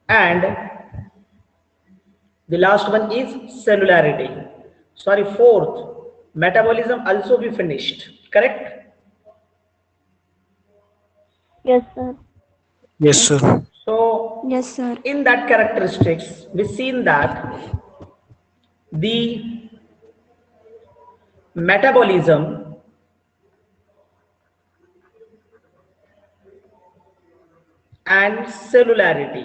and the last one is cellularity. Sorry, fourth, metabolism also be finished, correct? Yes, sir. Yes, sir. So Yes, sir. in that characteristics we seen that the metabolism and cellularity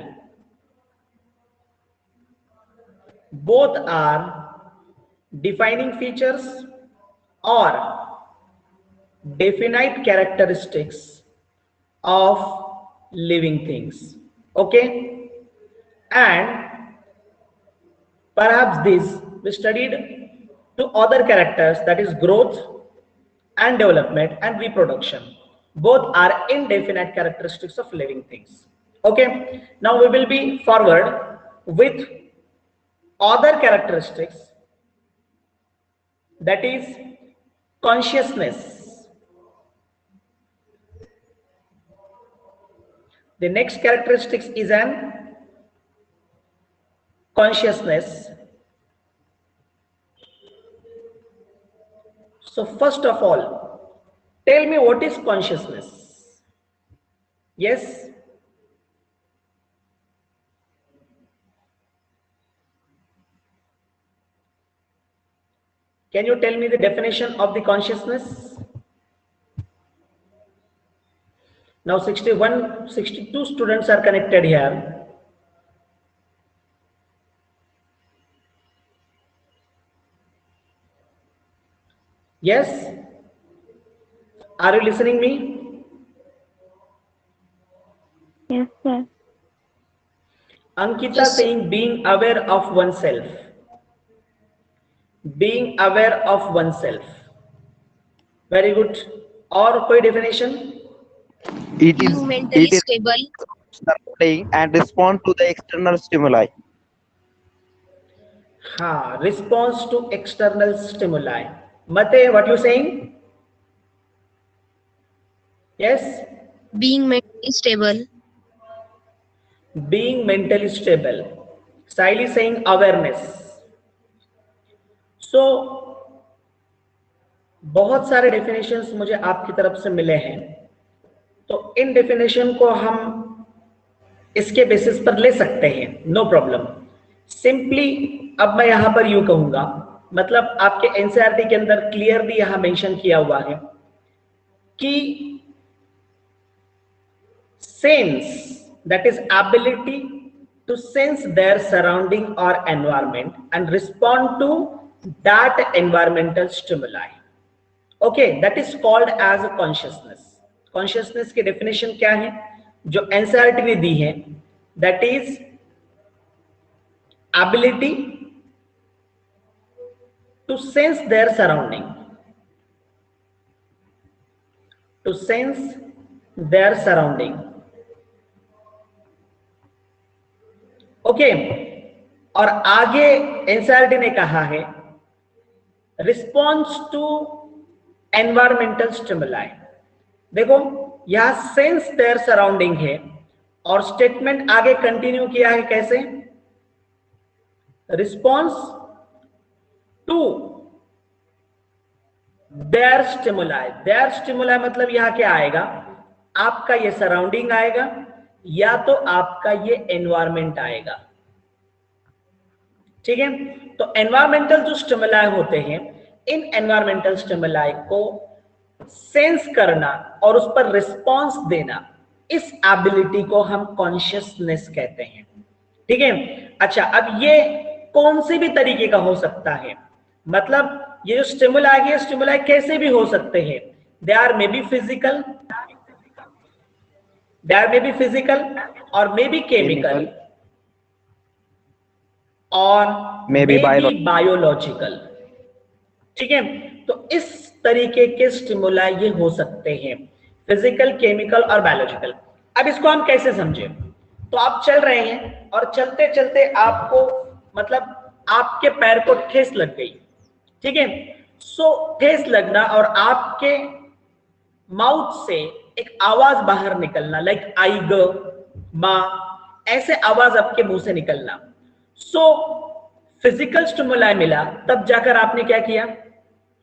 both are defining features or definite characteristics of living things. Okay, and perhaps this we studied two other characters, that is growth and development and reproduction. Both are indefinite characteristics of living things. Okay, now we will be forward with other characteristics, that is consciousness. The next characteristics is an consciousness. So first of all, tell me what is consciousness? Yes, can you tell me the definition of the consciousness? Now 61, 62 students are connected here. Yes, are you listening me? Yes, sir. Ankita Yes, sir. saying being aware of oneself. Being aware of oneself. Very good. और कोई definition? Being mentally It is stable. surrounding and respond to the external stimuli. हाँ, response to external stimuli. Mate, what you saying? Yes, Being mentally stable. being mentally stable. Saili saying awareness. So बहुत सारे definitions मुझे आपकी तरफ से मिले हैं, तो इन डेफिनेशन को हम इसके बेसिस पर ले सकते हैं, नो प्रॉब्लम। सिंपली अब मैं यहां पर यूं कहूंगा, मतलब आपके एनसीईआरटी के अंदर क्लियरली यहां मेंशन किया हुआ है कि sense, that is ability to sense their surrounding or environment and respond to that environmental stimuli. Okay, that is called as a consciousness. Consciousness की definition क्या है जो एनसीईआरटी ने दी है? That is ability to sense their surrounding, to sense their surrounding. Okay, और आगे NCERT ने कहा है रिस्पॉन्स टू एनवायरमेंटल स्टिमुलाई। देखो यहां सेंस देयर सराउंडिंग है और स्टेटमेंट आगे कंटिन्यू किया है कैसे? Response to their stimuli. Their stimuli मतलब यहां क्या आएगा? आपका ये सराउंडिंग आएगा या तो आपका ये एनवायरमेंट आएगा। ठीक है, तो एनवायरमेंटल जो स्टिमुलाई होते हैं, इन एनवायरमेंटल स्टिमुलाई को सेंस करना और उस पर रिस्पॉन्स देना, इस एबिलिटी को हम कॉन्शियसनेस कहते हैं। ठीक है, अच्छा अब ये कौन से भी तरीके का हो सकता है, मतलब ये जो स्टिमुलाई है, स्टिमुलाई कैसे भी हो सकते हैं। They are may be physical, they are may be physical और मे बी केमिकल और मे बी बायोलॉजिकल। ठीक है, तो इस तरीके के स्टिमुलाई ये हो सकते हैं, फिजिकल, केमिकल और बायोलॉजिकल। अब इसको हम कैसे समझे? तो आप चल रहे हैं और चलते चलते आपको मतलब आपके पैर को ठेस लग गई। ठीक है, सो ठेस लगना और आपके माउथ से एक आवाज बाहर निकलना, लाइक आई ग, मा, ऐसे आवाज आपके मुंह से निकलना। सो फिजिकल स्टिमुलाई मिला, तब जाकर आपने क्या किया,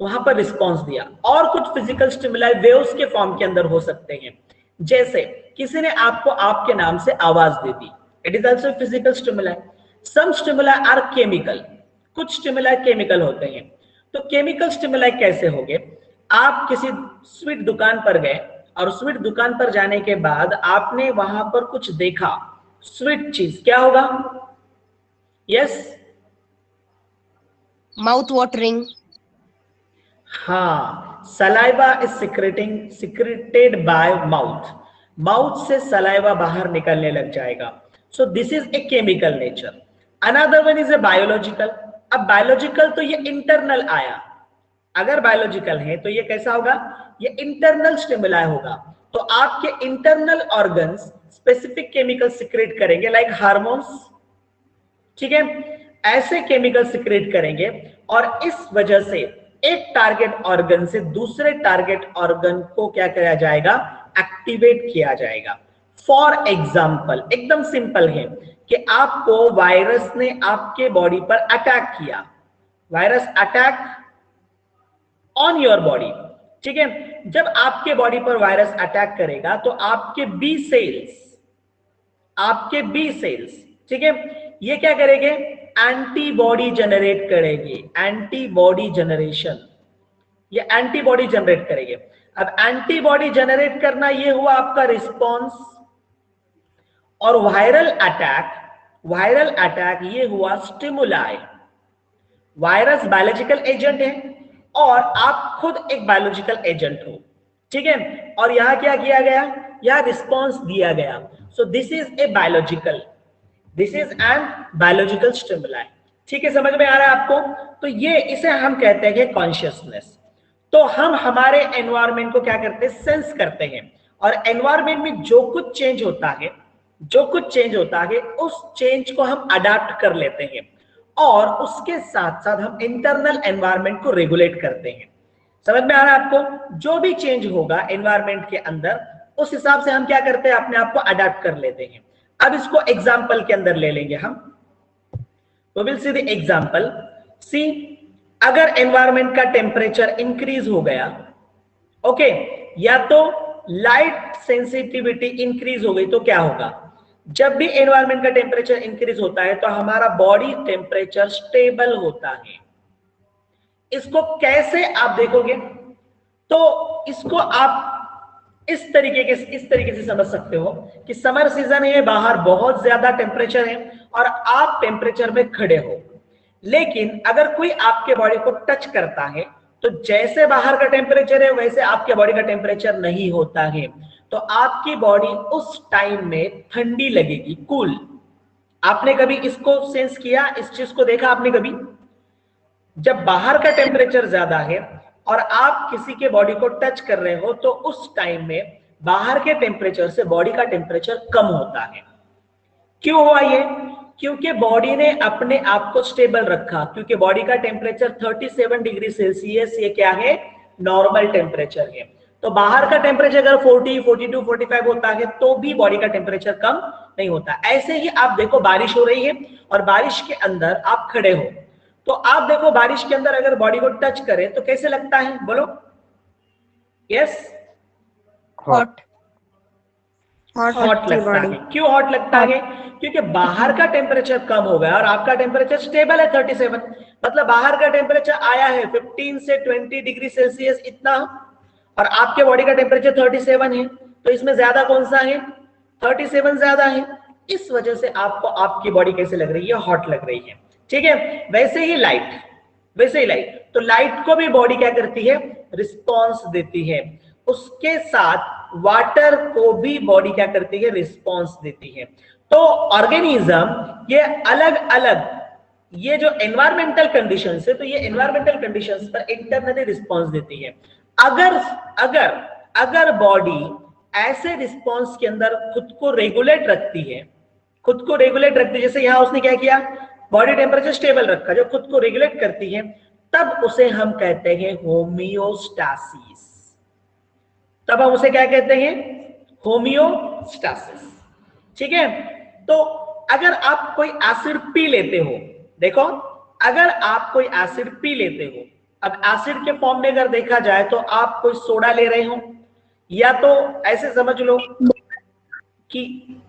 वहां पर रिस्पॉन्स दिया। और कुछ फिजिकल स्टिमुलाई वेव्स के फॉर्म के अंदर हो सकते हैं, जैसे किसी ने आपको आपके नाम से आवाज दे दी, it is also physical stimuli. Some stimuli are chemical, कुछ स्टिमुलाई केमिकल होते हैं। तो केमिकल स्टिमुलाई कैसे होंगे, आप किसी स्वीट दुकान पर गए और स्वीट दुकान पर जाने के बाद आपने वहां पर कुछ देखा, स्वीट चीज, क्या होगा? Yes, Mouth watering. हाँ, saliva is secreted by mouth, mouth से सलाइवा बाहर निकलने लग जाएगा। So this is a chemical nature. Another one is a biological. अब बायोलॉजिकल तो ये इंटरनल आया, अगर बायोलॉजिकल है तो ये कैसा होगा, ये इंटरनल स्टिमुलाई होगा। तो आपके internal organs specific chemical secrete करेंगे, लाइक हार्मोन्स, ठीक है, ऐसे केमिकल सिक्रेट करेंगे और इस वजह से एक टारगेट ऑर्गन से दूसरे टारगेट ऑर्गन को क्या किया जाएगा, एक्टिवेट किया जाएगा। फॉर एग्जाम्पल, एकदम सिंपल है कि आपको वायरस ने आपके बॉडी पर अटैक किया, virus attack on your body, ठीक है। जब आपके बॉडी पर वायरस अटैक करेगा तो आपके बी सेल्स, ठीक है, ये क्या करेंगे, एंटीबॉडी जनरेट करेंगे, एंटीबॉडी जनरेशन, ये एंटीबॉडी जनरेट करेंगे। अब एंटीबॉडी जनरेट करना ये हुआ आपका रिस्पॉन्स, और वायरल अटैक ये हुआ स्टिमुलाई। वायरस बायोलॉजिकल एजेंट है और आप खुद एक बायोलॉजिकल एजेंट हो, ठीक है, और यहां क्या किया गया, यहां रिस्पॉन्स दिया गया। So this is a biological, this is an biological stimuli, ठीक है, समझ में आ रहा है आपको? तो ये इसे हम कहते हैं कॉन्शियसनेस। तो हम हमारे एनवायरनमेंट को क्या करते हैं, सेंस करते हैं, और एनवायरनमेंट में जो कुछ चेंज होता है उस चेंज को हम अडाप्ट कर लेते हैं, और उसके साथ साथ हम इंटरनल एनवायरनमेंट को रेगुलेट करते हैं। समझ में आ रहा है आपको? जो भी चेंज होगा एनवायरनमेंट के अंदर, उस हिसाब से हम क्या करते हैं, अपने आप को अडाप्ट कर लेते हैं। अब इसको एग्जाम्पल के अंदर ले लेंगे हम, तो विल सी द एग्जाम्पल। सी, अगर एनवायरनमेंट का टेम्परेचर इंक्रीज हो गया, ओके, या तो लाइट सेंसिटिविटी इंक्रीज हो गई, तो क्या होगा, जब भी एनवायरनमेंट का टेम्परेचर इंक्रीज होता है तो हमारा बॉडी टेम्परेचर स्टेबल होता है। इसको कैसे आप देखोगे, तो इसको आप इस तरीके से समझ सकते हो कि समर सीजन है, बाहर बहुत ज्यादा टेम्परेचर है और आप टेम्परेचर में खड़े हो, लेकिन अगर कोई आपके बॉडी को टच करता है तो जैसे बाहर का टेम्परेचर है वैसे आपके बॉडी का टेम्परेचर नहीं होता है, तो आपकी बॉडी उस टाइम में ठंडी लगेगी, कूल। आपने कभी इसको सेंस किया, इस चीज को देखा आपने कभी? जब बाहर का टेम्परेचर ज्यादा है और आप किसी के बॉडी को टच कर रहे हो तो उस टाइम में बाहर के टेम्परेचर से बॉडी का टेम्परेचर कम होता है। क्यों हुआ ये? क्योंकि बॉडी ने अपने आप को स्टेबल रखा, क्योंकि बॉडी का टेम्परेचर 37 डिग्री सेल्सियस ये क्या है, नॉर्मल टेम्परेचर है। तो बाहर का टेम्परेचर अगर 40, 42, 45 होता है तो भी बॉडी का टेम्परेचर कम नहीं होता। ऐसे ही आप देखो, बारिश हो रही है और बारिश के अंदर आप खड़े हो, तो आप देखो बारिश के अंदर अगर बॉडी को टच करें तो कैसे लगता है, बोलो? Yes, Hot. हॉट लगता है। क्यों हॉट लगता है? क्योंकि बाहर का टेम्परेचर कम हो गया और आपका टेम्परेचर स्टेबल है 37, मतलब बाहर का टेम्परेचर आया है 15 से 20 डिग्री सेल्सियस इतना, और आपके बॉडी का टेम्परेचर 37 है, तो इसमें ज्यादा कौन सा है, 37 ज्यादा है। इस वजह से आपको आपकी बॉडी कैसे लग रही है, हॉट लग रही है, ठीक है। वैसे ही लाइट, तो लाइट को भी बॉडी क्या करती है, रिस्पॉन्स देती है। उसके साथ वाटर को भी बॉडी क्या करती है, रिस्पॉन्स देती है। तो ऑर्गेनिज्म ये अलग अलग, ये जो एनवायरमेंटल कंडीशंस है, तो ये एनवायरमेंटल कंडीशंस पर इंटरनली रिस्पॉन्स देती है। अगर बॉडी ऐसे रिस्पॉन्स के अंदर खुद को रेगुलेट रखती है, जैसे यहां उसने क्या किया, बॉडी टेम्परेचर स्टेबल रखा, जो खुद को रेगुलेट करती है, तब उसे हम कहते हैं होमियोस्टासिस। तब हम उसे क्या कहते हैं, होमियोस्टासिस, ठीक है। तो अगर आप कोई एसिड पी लेते हो, देखो अगर आप कोई एसिड पी लेते हो, अब एसिड के फॉर्म में अगर देखा जाए तो आप कोई सोडा ले रहे हो, या तो ऐसे समझ लो कि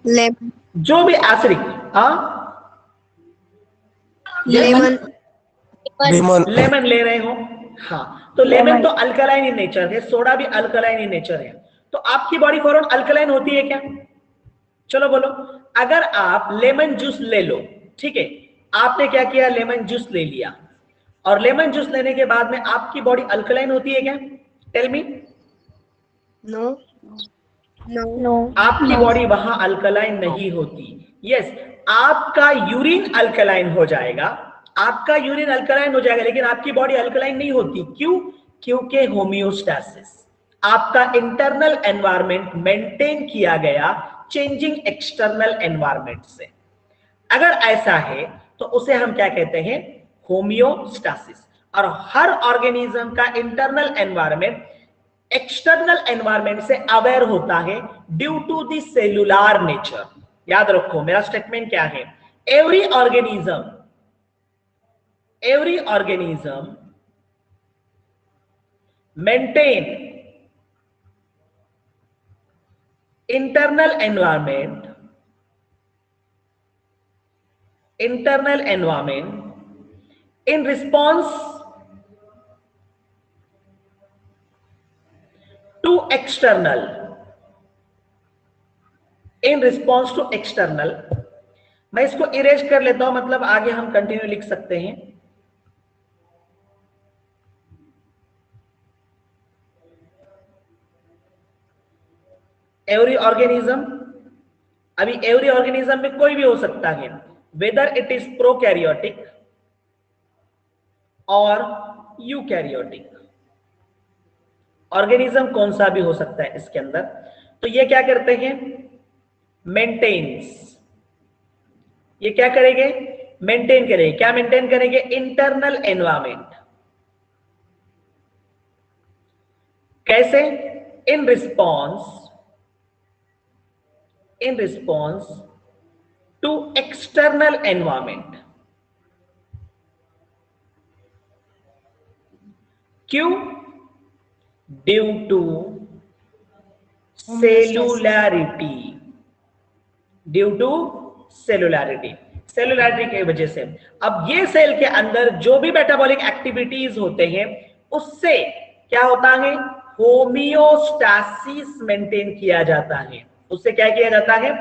लेमन जो भी एसिड, हाँ लेमन लेमन ले रहे हो, हाँ तो लेमन तो अल्कलाइन इन नेचर है, सोडा भी अल्कलाइन इन नेचर है, तो आपकी बॉडी फौरन अल्कलाइन होती है क्या? चलो बोलो, अगर आप लेमन जूस ले लो, ठीक है, आपने क्या किया, लेमन जूस ले लिया, और लेमन जूस लेने के बाद में आपकी बॉडी अल्कलाइन होती है क्या? Tell me. No no no आपकी बॉडी वहां अल्कलाइन नहीं होती। यस, आपका यूरिन अल्कलाइन हो जाएगा, आपका यूरिन अल्कलाइन हो जाएगा, लेकिन आपकी बॉडी अल्कलाइन नहीं होती। क्यों? क्योंकि होम्योस्टैसिस, आपका इंटरनल एनवायरनमेंट मेंटेन किया गया चेंजिंग एक्सटर्नल एनवायरनमेंट से। अगर ऐसा है तो उसे हम क्या कहते हैं? होम्योस्टैसिस। और हर ऑर्गेनिज्म का इंटरनल एनवायरनमेंट एक्सटर्नल एनवायरनमेंट से अवेयर होता है due to the cellular nature. याद रखो मेरा स्टेटमेंट क्या है, every organism maintain internal environment in response to external, मैं इसको इरेज कर लेता हूं, मतलब आगे हम कंटिन्यू लिख सकते हैं। एवरी ऑर्गेनिज्म, अभी एवरी ऑर्गेनिज्म में कोई भी हो सकता है, वेदर इट इज प्रोकैरियोटिक और यूकैरियोटिक, ऑर्गेनिज्म कौन सा भी हो सकता है इसके अंदर। तो ये क्या करते हैं? मेंटेन्स, ये क्या करेंगे? मेंटेन करेंगे। क्या मेंटेन करेंगे? Internal environment. कैसे? In response to external environment. क्यों? ड्यू टू सेलुलैरिटी, सेलुलैरिटी की वजह से। अब ये सेल के अंदर जो भी मेटाबॉलिक एक्टिविटीज होते हैं उससे क्या होता है? होमियोस्टैसिस मेंटेन किया जाता है। उससे क्या किया जाता है?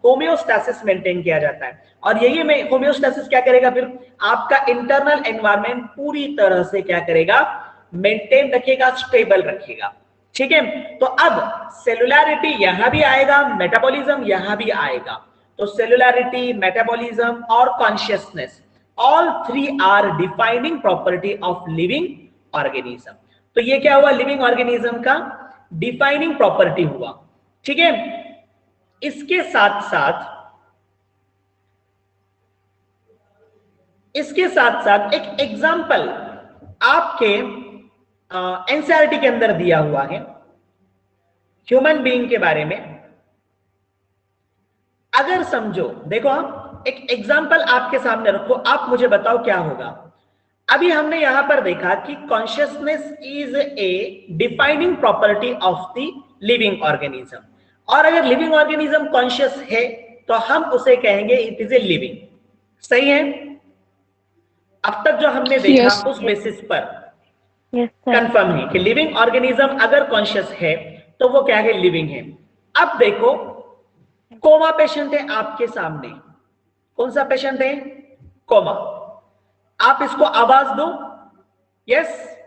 होमियोस्टैसिस मेंटेन किया जाता है। और यही में होमियोस्टैसिस क्या करेगा? फिर आपका इंटरनल एनवायरनमेंट पूरी तरह से क्या करेगा? मेंटेन रखेगा, स्टेबल रखेगा। ठीक है, तो अब सेलुलैरिटी यहां भी आएगा, मेटाबॉलिज्म यहां भी आएगा। तो सेलुलैरिटी, मेटाबॉलिज्म और consciousness, all three are defining property of living organism. तो ये क्या हुआ? लिविंग ऑर्गेनिज्म का डिफाइनिंग प्रॉपर्टी हुआ। ठीक है, इसके साथ साथ एक एग्जाम्पल आपके एनसीईआरटी के अंदर दिया हुआ है ह्यूमन बीइंग के बारे में। अगर समझो, देखो आप एक एग्जाम्पल आपके सामने रखो, आप मुझे बताओ क्या होगा। अभी हमने यहां पर देखा कि consciousness is a defining property of the living organism, और अगर लिविंग ऑर्गेनिज्म कॉन्शियस है तो हम उसे कहेंगे इट इज ए लिविंग। सही है? अब तक जो हमने देखा Yes. उस बेसिस पर सर कंफर्म है कि लिविंग ऑर्गेनिज्म अगर कॉन्शियस है तो वो क्या है? लिविंग है। अब देखो, कोमा पेशेंट है आपके सामने। कौन सा पेशेंट है? कोमा। आप इसको आवाज दो, यस,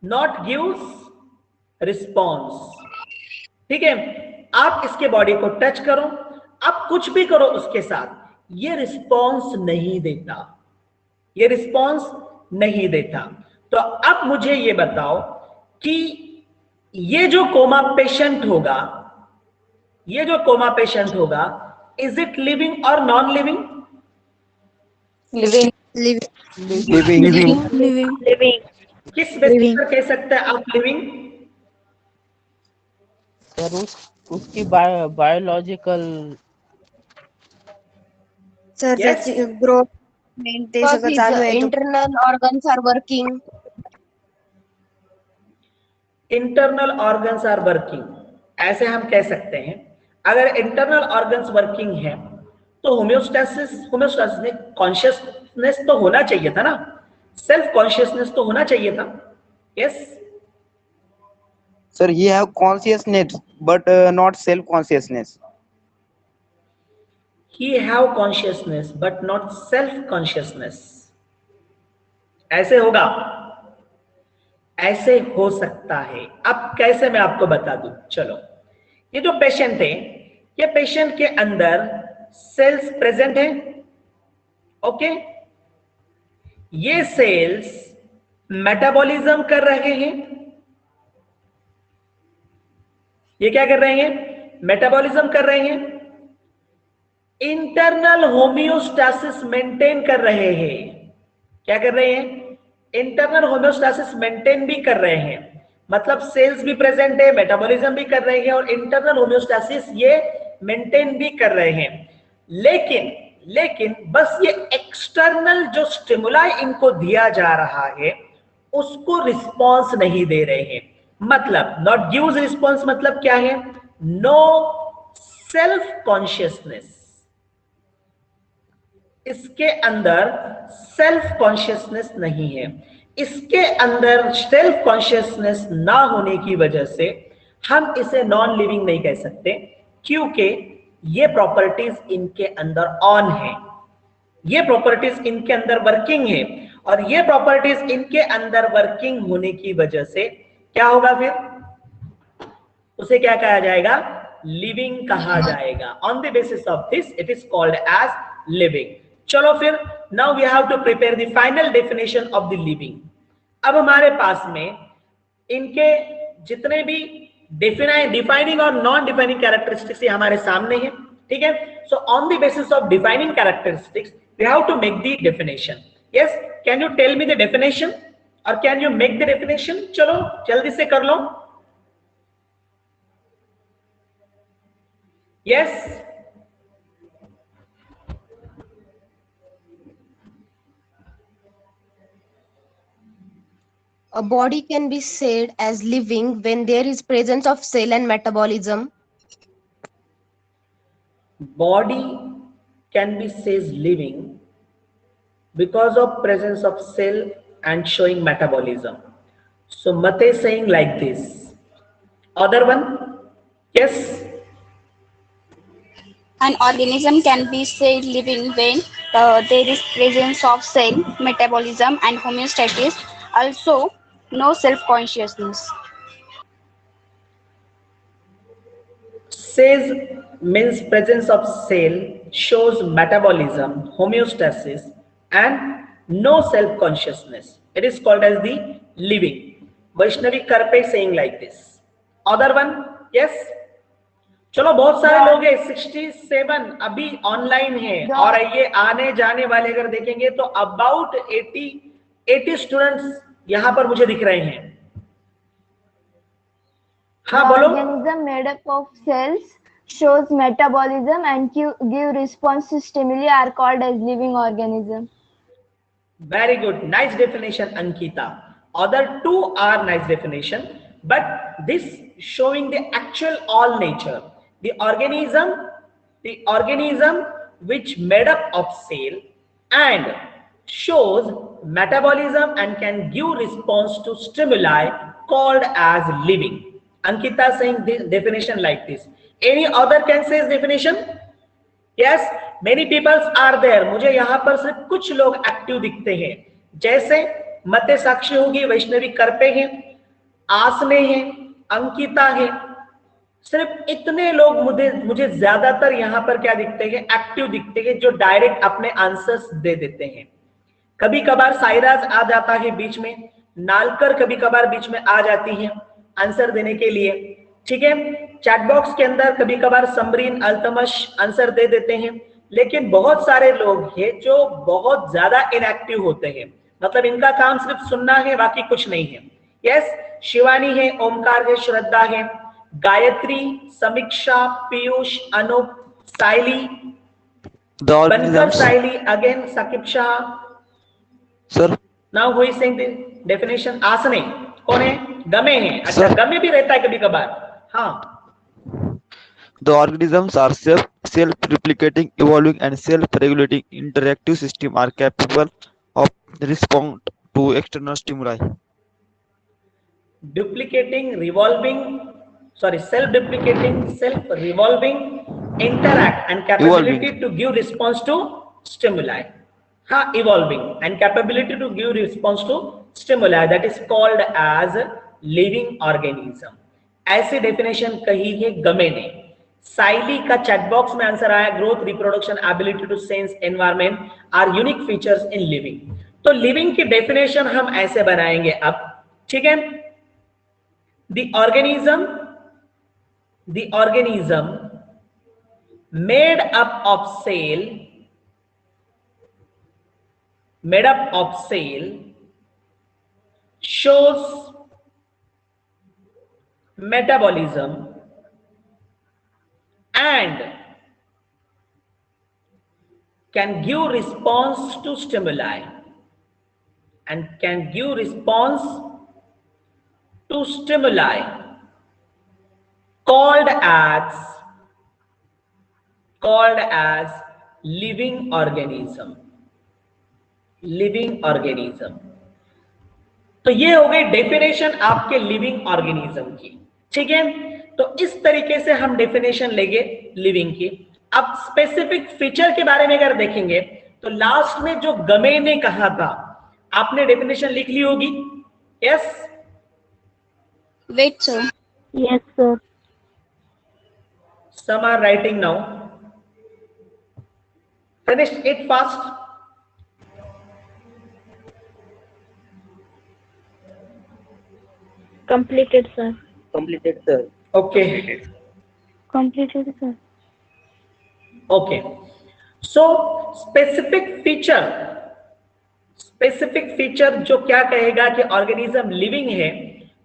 नॉट गिव्स रिस्पॉन्स। ठीक है, आप इसके बॉडी को टच करो, आप कुछ भी करो उसके साथ, ये रिस्पॉन्स नहीं देता, ये रिस्पॉन्स नहीं देता। तो अब मुझे ये बताओ कि ये जो कोमा पेशेंट होगा, ये जो कोमा पेशेंट होगा, इज इट लिविंग और नॉन लिविंग? लिविंग किस बेसिस पर कह सकते हैं आप लिविंग? उसकी बायोलॉजिकल सर Yes. त्याची ग्रोथ ते Because सगळं his चालू आहे तो internal organs are working. Internal organs are working, ऐसे हम कह सकते हैं। अगर इंटरनल ऑर्गन्स वर्किंग है तो होम्योस्टेसिस में कॉन्शियसनेस तो होना चाहिए था ना, सेल्फ कॉन्शियसनेस तो होना चाहिए था। Yes sir, he have consciousness but not self consciousness. He have consciousness but not self consciousness. ऐसे होगा, ऐसे हो सकता है। अब कैसे मैं आपको बता दूं, चलो। ये जो पेशेंट है, ये पेशेंट के अंदर सेल्स प्रेजेंट है, ओके। ये सेल्स मेटाबॉलिज्म कर रहे हैं। ये क्या कर रहे हैं? मेटाबॉलिज्म कर रहे हैं। इंटरनल होम्योस्टेसिस मेंटेन कर रहे हैं। क्या कर रहे हैं? इंटरनल होम्योस्टेसिस मेंटेन भी कर रहे हैं, मतलब सेल्स भी प्रेजेंट है, मेटाबॉलिज्म भी कर रहे हैं और इंटरनल होम्योस्टेसिस ये मेंटेन भी कर रहे हैं। लेकिन बस ये एक्सटर्नल जो स्टिमुलाई इनको दिया जा रहा है उसको रिस्पॉन्स नहीं दे रहे हैं। मतलब नॉट गिव्स रिस्पॉन्स मतलब क्या है? No self consciousness. इसके अंदर सेल्फ कॉन्शियसनेस नहीं है। इसके अंदर सेल्फ कॉन्शियसनेस ना होने की वजह से हम इसे नॉन लिविंग नहीं कह सकते, क्योंकि ये प्रॉपर्टीज इनके अंदर ऑन है, ये प्रॉपर्टीज इनके अंदर वर्किंग है, और ये प्रॉपर्टीज इनके अंदर वर्किंग होने की वजह से क्या होगा? फिर उसे क्या कहा जाएगा? लिविंग कहा जाएगा। On the basis of this it is called as living. चलो फिर, now we have to prepare the final definition of the living. अब हमारे पास में इनके जितने भी डिफाइनिंग और नॉन डिफाइनिंग कैरेक्टरिस्टिक्स हमारे सामने हैं, ठीक है। So on the basis of defining characteristics we have to make the definition. Yes, can you tell me the definition और can you make the definition? चलो जल्दी से कर लो। Yes, A body can be said as living when there is presence of cell and metabolism. body can be says living because of presence of cell and showing metabolism. So Mate is saying like this. Other one? Yes. An organism can be said living when there is presence of cell, metabolism and homeostasis, also no self-consciousness. Says means presence of cell, shows metabolism, homeostasis and no self-consciousness. It is called as the living. Vaishnavi Karpe saying like this. Other one? Yes. चलो, बहुत सारे लोग हैं, 67 अभी online है, और ये आने जाने वाले अगर देखेंगे तो अबाउट 80 स्टूडेंट्स यहाँ पर मुझे दिख रहे हैं। हाँ बोलो। Organism made up of cells, shows metabolism and give response to stimuli are called as living organism. Very good, nice definition, Ankita. Other two are nice definition, but this showing the actual all nature. The organism which made up of cell and shows metabolism and can give response to stimuli called as living. Ankita saying this definition like this. Any other can say definition? Yes, many peoples are there. मुझे यहाँ पर सिर्फ कुछ लोग active दिखते हैं, जैसे मते साक्षी होगी, वैष्णवी करपे हैं, आसने हैं, अंकिता है। सिर्फ इतने लोग मुझे ज्यादातर यहाँ पर क्या दिखते हैं? एक्टिव दिखते हैं, जो डायरेक्ट अपने आंसर्स दे देते हैं। कभी कभार साइराज आ जाता है बीच में, नालकर कभी कभार बीच में आ जाती है आंसर देने के लिए, ठीक है। चैट बॉक्स के अंदर कभी कभार समरीन, अल्तमश आंसर दे देते हैं, लेकिन बहुत सारे लोग हैं जो बहुत ज्यादा इनएक्टिव होते हैं, मतलब इनका काम सिर्फ सुनना है, बाकी कुछ नहीं है। यस, शिवानी है, ओमकार है, श्रद्धा है, गायत्री, समीक्षा, पीयूष, अनूप, साइली, The बनकर organisms, Saili, again Saqib Shah. sir, now who is saying the definition? आसने कौन है? गमे है. अच्छा, Sir. गमे भी रहता है कभी कभार. हाँ, the organisms are self-replicating, evolving, and self-regulating interactive systems are capable of respond to external stimuli. duplicating, revolving, sorry, self-duplicating, self-revolving, interact, and capability Evolving. to give response to stimuli. हाँ, evolving and capability to give response to stimuli, that is called as living organism. ऐसी definition कही है गमे ने. साइली का chat box में answer आया, growth, reproduction, ability to sense environment are unique features in living. तो लिविंग की डेफिनेशन हम ऐसे बनाएंगे अब. ठीक है, the organism made up of cell shows metabolism and can give response to stimuli called as living organism. तो ये हो गई डेफिनेशन आपके लिविंग ऑर्गेनिज्म की. ठीक है, तो इस तरीके से हम डेफिनेशन लेंगे लिविंग की. अब स्पेसिफिक फीचर के बारे में अगर देखेंगे तो लास्ट में जो गमे ने कहा था, आपने डेफिनेशन लिख ली होगी. Yes, Wait, sir. Yes, sir. some are writing now. Finish it fast. Completed, sir. Completed, sir. Okay. Completed, sir. Okay, so specific feature जो क्या कहेगा कि ऑर्गेनिज्म लिविंग है,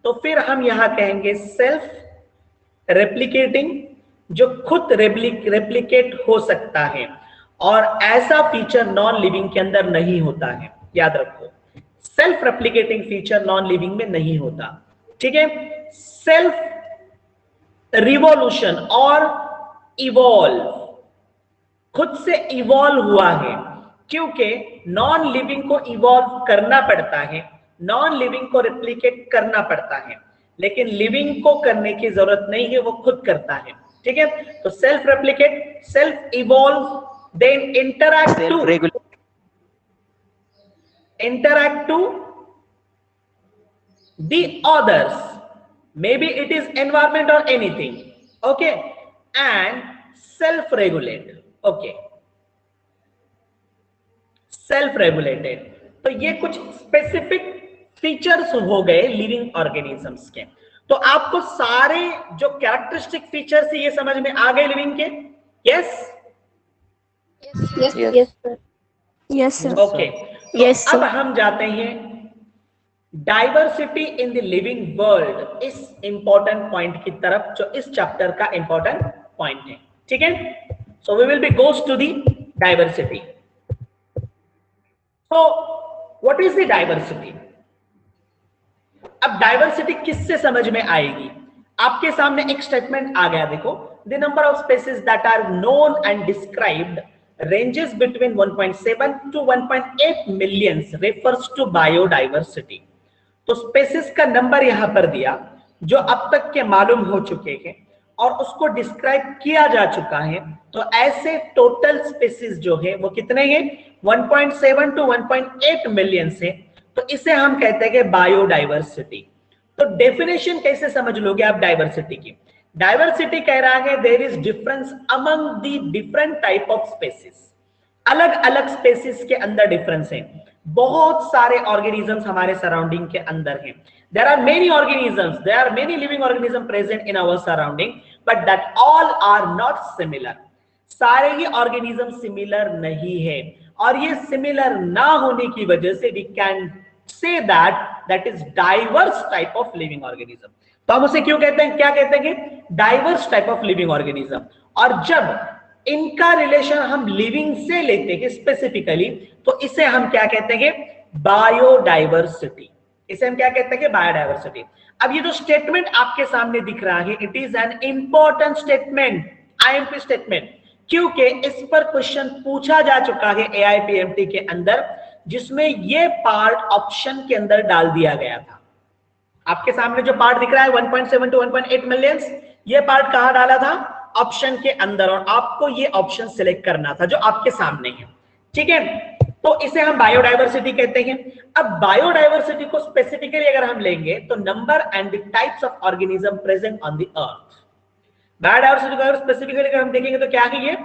तो फिर हम यहां कहेंगे सेल्फ रेप्लिकेटिंग, जो खुद रेप्लिकेट हो सकता है, और ऐसा फीचर नॉन लिविंग के अंदर नहीं होता है. याद रखो, self replicating feature non living में नहीं होता. ठीक है, सेल्फ रिवॉल्यूशन और इवॉल्व, खुद से इवॉल्व हुआ है, क्योंकि नॉन लिविंग को इवॉल्व करना पड़ता है, नॉन लिविंग को रेप्लिकेट करना पड़ता है, लेकिन लिविंग को करने की जरूरत नहीं है, वो खुद करता है. ठीक है, तो self replicate, self evolve, then interact to the others, maybe it is environment or anything. Okay, and self-regulate. Okay, self-regulated. तो ये कुछ स्पेसिफिक फीचर्स हो गए लिविंग ऑर्गेनिजम्स के. तो आपको सारे जो कैरेक्टरिस्टिक फीचर्स है ये समझ में आ गए लिविंग के? Yes, Yes. Yes, sir. Yes, sir. Okay. Yes, अब sir. हम जाते हैं diversity in the living world, इस इंपॉर्टेंट पॉइंट की तरफ जो इस चैप्टर का इंपॉर्टेंट पॉइंट है. ठीक है, so we will be goes to the diversity. So what is the diversity? अब डाइवर्सिटी किससे समझ में आएगी? आपके सामने एक स्टेटमेंट आ गया, देखो, the number of species that are known and described ranges between 1.7 to 1.8 millions refers to biodiversity. तो स्पेसिस का नंबर यहां पर दिया जो अब तक के मालूम हो चुके हैं और उसको डिस्क्राइब किया जा चुका है. तो ऐसे टोटल स्पेसिस जो है वो कितने हैं? 1.7 to 1.8 मिलियन से. तो इसे हम कहते हैं कि बायोडाइवर्सिटी. तो डेफिनेशन कैसे समझ लोगे आप डाइवर्सिटी की? डाइवर्सिटी कह रहा है there is difference among the different type of species. अलग अलग स्पेसिस के अंदर डिफरेंस है. बहुत सारे ऑर्गेनिजम्स हमारे सराउंडिंग के अंदर हैं. There are many organisms, there are many living organism present in our surrounding, but that all are not similar. सारे ही ऑर्गेनिज्म सिमिलर नहीं है, और ये सिमिलर ना होने की वजह से we can say that is diverse type of living organism. तो हम उसे क्यों कहते हैं, क्या कहते हैं कि diverse type of living organism. और जब इनका रिलेशन हम लिविंग से लेते हैं स्पेसिफिकली, तो इसे हम क्या कहते हैं, बायोडाइवर्सिटी। इसे हम क्या कहते हैं, बायोडाइवर्सिटी। अब ये जो स्टेटमेंट आपके सामने दिख रहा है, it is an important statement, IMP statement, क्योंकि इस पर क्वेश्चन पूछा जा चुका है एआईपीएमटी के अंदर, जिसमें ये पार्ट ऑप्शन के अंदर डाल दिया गया था। आपके सामने जो पार्ट दिख रहा है 1.7 to 1.8 मिलियंस, ये पार्ट कहां डाला था, ऑप्शन के अंदर, और आपको ये ऑप्शन सिलेक्ट करना था जो आपके सामने है। ठीक है, तो इसे हम बायोडाइवर्सिटी कहते हैं। अब बायोडाइवर्सिटी को स्पेसिफिकली अगर हम लेंगे तो number and the types of organism present on the earth. Biodiversity को अगर स्पेसिफिकली अगर हम देखेंगे तो क्या है, ये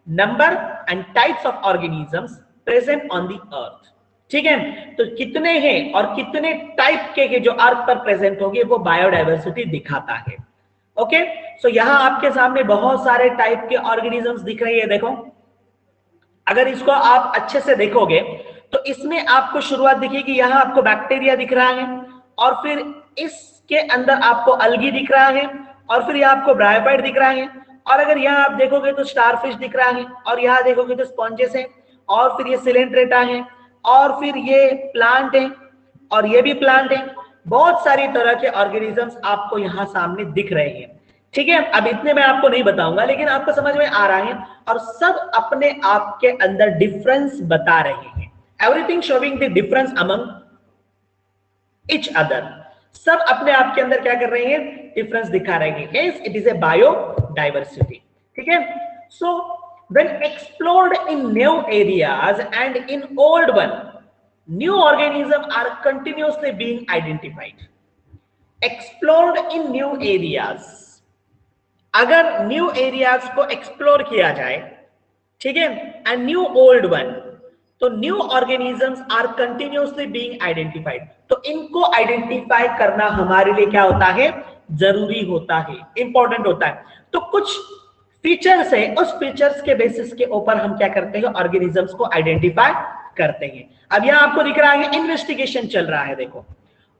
number and types of organisms present on the earth. ठीक है, तो कितने हैं और कितने टाइप के जो अर्थ पर प्रेजेंट होंगे वो बायोडाइवर्सिटी दिखाता है। ओके, सो यहां आपके सामने बहुत सारे टाइप के ऑर्गेनिजम्स दिख रही है। देखो, अगर इसको आप अच्छे से देखोगे तो इसमें आपको शुरुआत दिखेगी, यहां आपको बैक्टीरिया दिख रहा है, और फिर इसके अंदर आपको अलगी दिख रहा है, और फिर यहां आपको ब्रायोफाइट दिख रहा है, और अगर यहां आप देखोगे तो स्टारफिश दिख रहा है, और यहां देखोगे तो स्पॉन्जेस है, और फिर ये सिलेंट्रेटा है, और फिर ये प्लांट है, और ये भी प्लांट है। बहुत सारी तरह के ऑर्गेनिजम्स आपको यहां सामने दिख रहे हैं। ठीक है, अब इतने मैं आपको नहीं बताऊंगा, लेकिन आपको समझ में आ रहा है, और सब अपने आप के अंदर डिफरेंस बता रहे हैं। Everything showing the difference among each other, सब अपने आप के अंदर क्या कर रहे हैं, डिफरेंस दिखा रहे हैं। Hence it is A biodiversity. ठीक है, सो when explored in new areas and in old one, new organisms are continuously being identified. Explored in new areas, अगर new areas को explore किया जाए, ठीक है, and new old one, तो new organisms are continuously being identified, तो इनको identify करना हमारे लिए क्या होता है, जरूरी होता है, इंपॉर्टेंट होता है। तो कुछ फीचर्स है, उस फीचर्स के बेसिस के ऊपर हम क्या करते हैं, ऑर्गेनिजम्स को आइडेंटिफाई करते हैं। अब यहां आपको दिख रहा है इन्वेस्टिगेशन चल रहा है, देखो,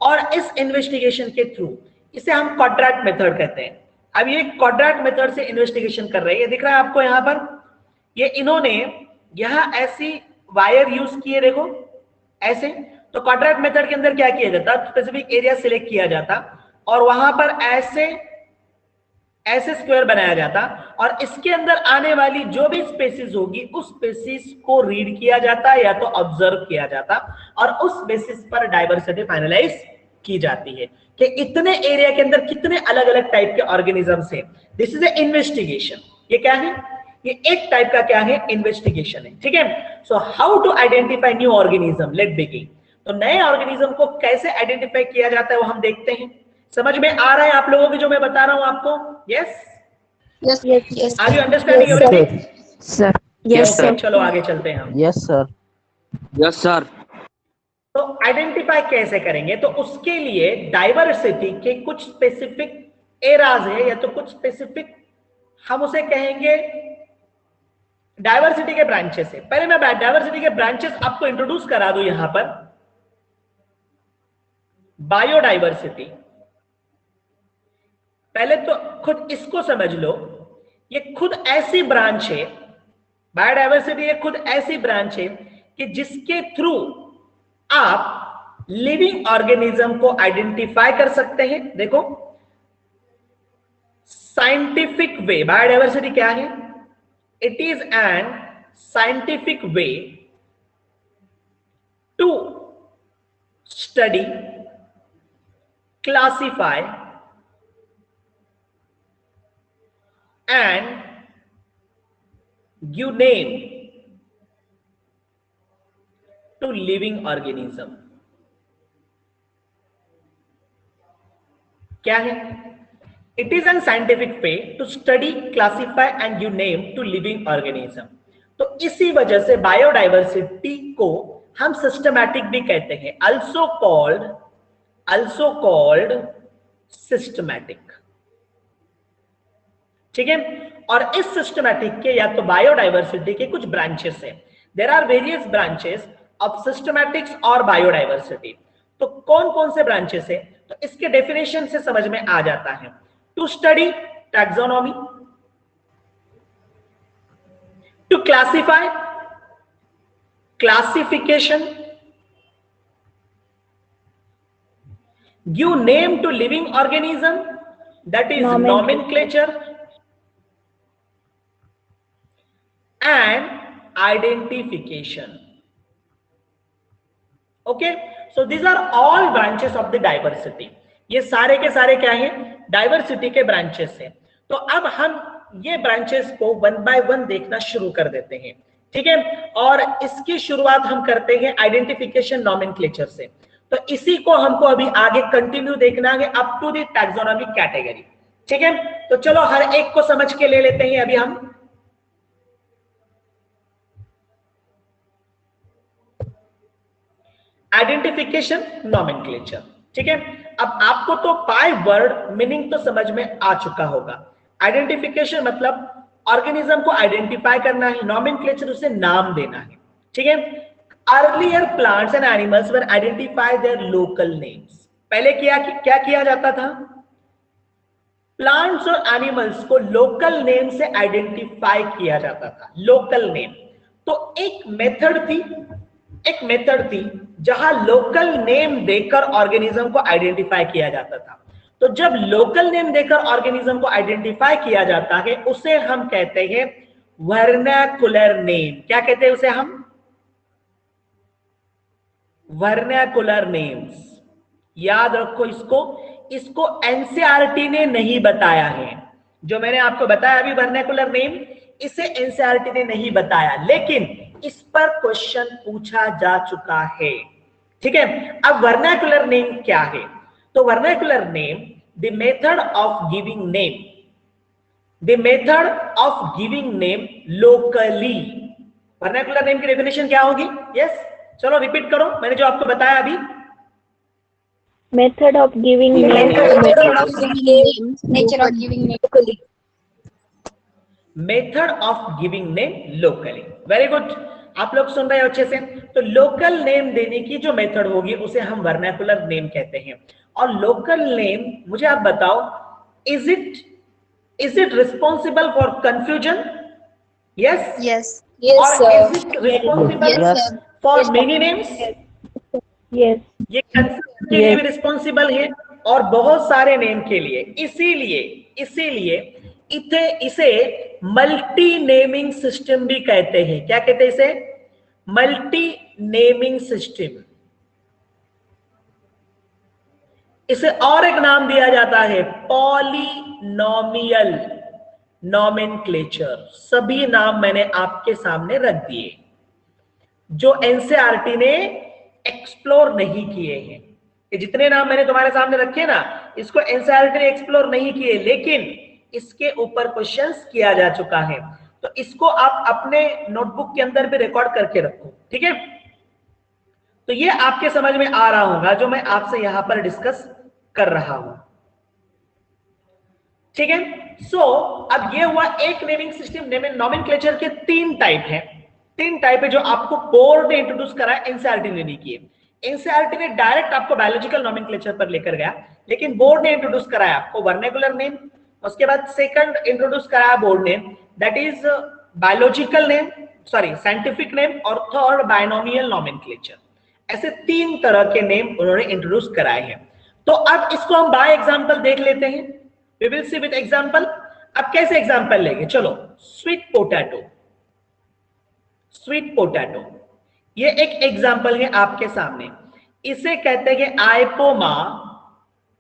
और इस इन्वेस्टिगेशन के थ्रू, इसे हम क्वाड्रेट मेथड कहते हैं। अब ये क्वाड्रेट मेथड से इन्वेस्टिगेशन कर रहे हैं, ये दिख रहा है आपको यहां पर, ये इन्होंने यहां ऐसी वायर यूज किए, देखो ऐसे। तो क्वाड्रेट मेथड के अंदर क्या किया जाता, स्पेसिफिक एरिया सिलेक्ट किया जाता, और वहां पर ऐसे स्क्वायर बनाया जाता, और इसके अंदर आने वाली जो भी स्पेसिस होगी उस स्पेसिस को रीड किया जाता या तो ऑब्जर्व किया जाता, और उस बेसिस पर डाइवर्सिटी फाइनलाइज की जाती है कि इतने एरिया के अंदर कितने अलग अलग टाइप के ऑर्गेनिजम्स हैं। This is a investigation. ये क्या है, ये एक टाइप का क्या है, इन्वेस्टिगेशन है। ठीक है, so how to identify new organism, let begin. तो नए ऑर्गेनिज्म को कैसे आइडेंटिफाई किया जाता है वो हम देखते हैं। समझ में आ रहा है आप लोगों की जो मैं बता रहा हूं आपको? Yes, Yes. Are you understanding everything? Sir. Yes, sir. चलो आगे चलते हैं हम। Yes, sir. Yes, sir. तो आइडेंटिफाई कैसे करेंगे, तो उसके लिए डाइवर्सिटी के कुछ स्पेसिफिक एराज है, या तो कुछ स्पेसिफिक हम उसे कहेंगे डाइवर्सिटी के ब्रांचेस है। पहले मैं डाइवर्सिटी के ब्रांचेस आपको इंट्रोड्यूस करा दूं। यहां पर बायोडाइवर्सिटी, पहले तो खुद इसको समझ लो, ये खुद ऐसी ब्रांच है, बायोडाइवर्सिटी ये खुद ऐसी ब्रांच है कि जिसके थ्रू आप लिविंग ऑर्गेनिज्म को आइडेंटिफाई कर सकते हैं। देखो, साइंटिफिक वे, बायोडाइवर्सिटी क्या है, it is an scientific way to study, classify and give name to living organism। क्या है, it is an scientific way to study, classify and give name to living organism. तो इसी वजह से biodiversity को हम सिस्टमैटिक भी कहते हैं, also called systematic। ठीक है, और इस सिस्टमैटिक के या तो बायोडाइवर्सिटी के कुछ ब्रांचेस हैं। There are various branches of systematics और बायोडाइवर्सिटी। तो कौन कौन से ब्रांचेस है, तो इसके डेफिनेशन से समझ में आ जाता है। To study taxonomy, to classify classification, give name to living organism, that is nomenclature, and identification. Okay, so these are all branches of the diversity. ये सारे के सारे क्या हैं, डाइवर्सिटी के ब्रांचेस हैं। तो अब हम ये ब्रांचेस को वन बाय वन देखना शुरू कर देते हैं, ठीक है। और इसकी शुरुआत हम करते हैं आइडेंटिफिकेशन नॉमेनक्लेचर से। तो इसी को हमको अभी आगे कंटिन्यू देखना है up to the taxonomy category, ठीक है। तो चलो हर एक को समझ के ले लेते हैं अभी हम। आइडेंटिफिकेशन नॉमेनक्लेचर, ठीक है। अब आपको तो बाय वर्ड मीनिंग तो समझ में आ चुका होगा। आइडेंटिफिकेशन मतलब ऑर्गेनिज्म को आइडेंटिफाई करना है, नॉमेनक्लेचर उसे नाम देना है, ठीक है। Earlier plants and animals were identified their local names. पहले क्या किया जाता था, प्लांट्स और एनिमल्स को लोकल नेम से आइडेंटिफाई किया जाता था, लोकल नेम। तो एक मेथड थी जहां लोकल नेम देकर ऑर्गेनिज्म को आइडेंटिफाई किया जाता था। तो जब लोकल नेम देकर ऑर्गेनिज्म को आइडेंटिफाई किया जाता है उसे हम कहते हैं वर्नाकुलर नेम। क्या कहते हैं उसे हम, वर्नाकुलर नेम्स। याद रखो इसको एनसीईआरटी ने नहीं बताया है। जो मैंने आपको बताया अभी वर्नाकुलर नेम, इसे एनसीईआरटी ने नहीं बताया, लेकिन इस पर क्वेश्चन पूछा जा चुका है, ठीक है। अब वर्नाकुलर नेम क्या है, तो vernacular name the method of giving name locally. Vernacular name की डेफिनेशन क्या होगी, यस चलो रिपीट करो, मैंने जो आपको बताया अभी। Method of giving name locally. Very good, आप लोग सुन रहे हो अच्छे से। तो लोकल नेम देने की जो मेथड होगी उसे हम वर्नाकुलर नेम कहते हैं। और लोकल नेम, मुझे आप बताओ, is it responsible for confusion? Yes Yes. और is it responsible for many names? Yes, ये कंफ्यूजन के लिए भी रिस्पॉन्सिबल है और बहुत सारे नेम के लिए। इसीलिए इसे मल्टी नेमिंग सिस्टम भी कहते हैं। क्या कहते हैं इसे, मल्टी नेमिंग सिस्टम। इसे और एक नाम दिया जाता है पॉलिनोमियल नॉमेनक्लेचर। सभी नाम मैंने आपके सामने रख दिए जो एनसीईआरटी ने एक्सप्लोर नहीं किए हैं। ये जितने नाम मैंने तुम्हारे सामने रखे ना, इसको एनसीईआरटी ने एक्सप्लोर नहीं किए, लेकिन इसके ऊपर क्वेश्चंस किया जा चुका है। तो इसको आप अपने नोटबुक के अंदर भी रिकॉर्ड करके रखो, ठीक है। तो ये आपके समझ में आ रहा होगा जो मैं आपसे यहां पर डिस्कस कर रहा हूं, ठीक है। सो अब ये हुआ एक नेमिंग सिस्टम। नॉमेनक्लेचर के तीन टाइप है जो आपको बोर्ड ने इंट्रोड्यूस करा है, एनसीईआरटी ने नहीं किए। एनसीईआरटी ने डायरेक्ट आपको बायोलॉजिकल नॉमेनक्लेचर पर लेकर गया, लेकिन बोर्ड ने इंट्रोड्यूस कराया आपको वर्नाकुलर नेम। उसके बाद सेकंड इंट्रोड्यूस कराया बोर्ड ने, that is biological name, sorry scientific name, और थर्ड बायनोमियल नॉमेनक्लेचर। ऐसे तीन तरह के नेम उन्होंने इंट्रोड्यूस कराए हैं। तो अब इसको हम बाय एग्जांपल देख लेते हैं। We will see with example. अब कैसे एग्जांपल लेंगे, चलो। स्वीट पोटैटो ये एक एग्जांपल है आपके सामने। इसे कहते हैं आइपोमा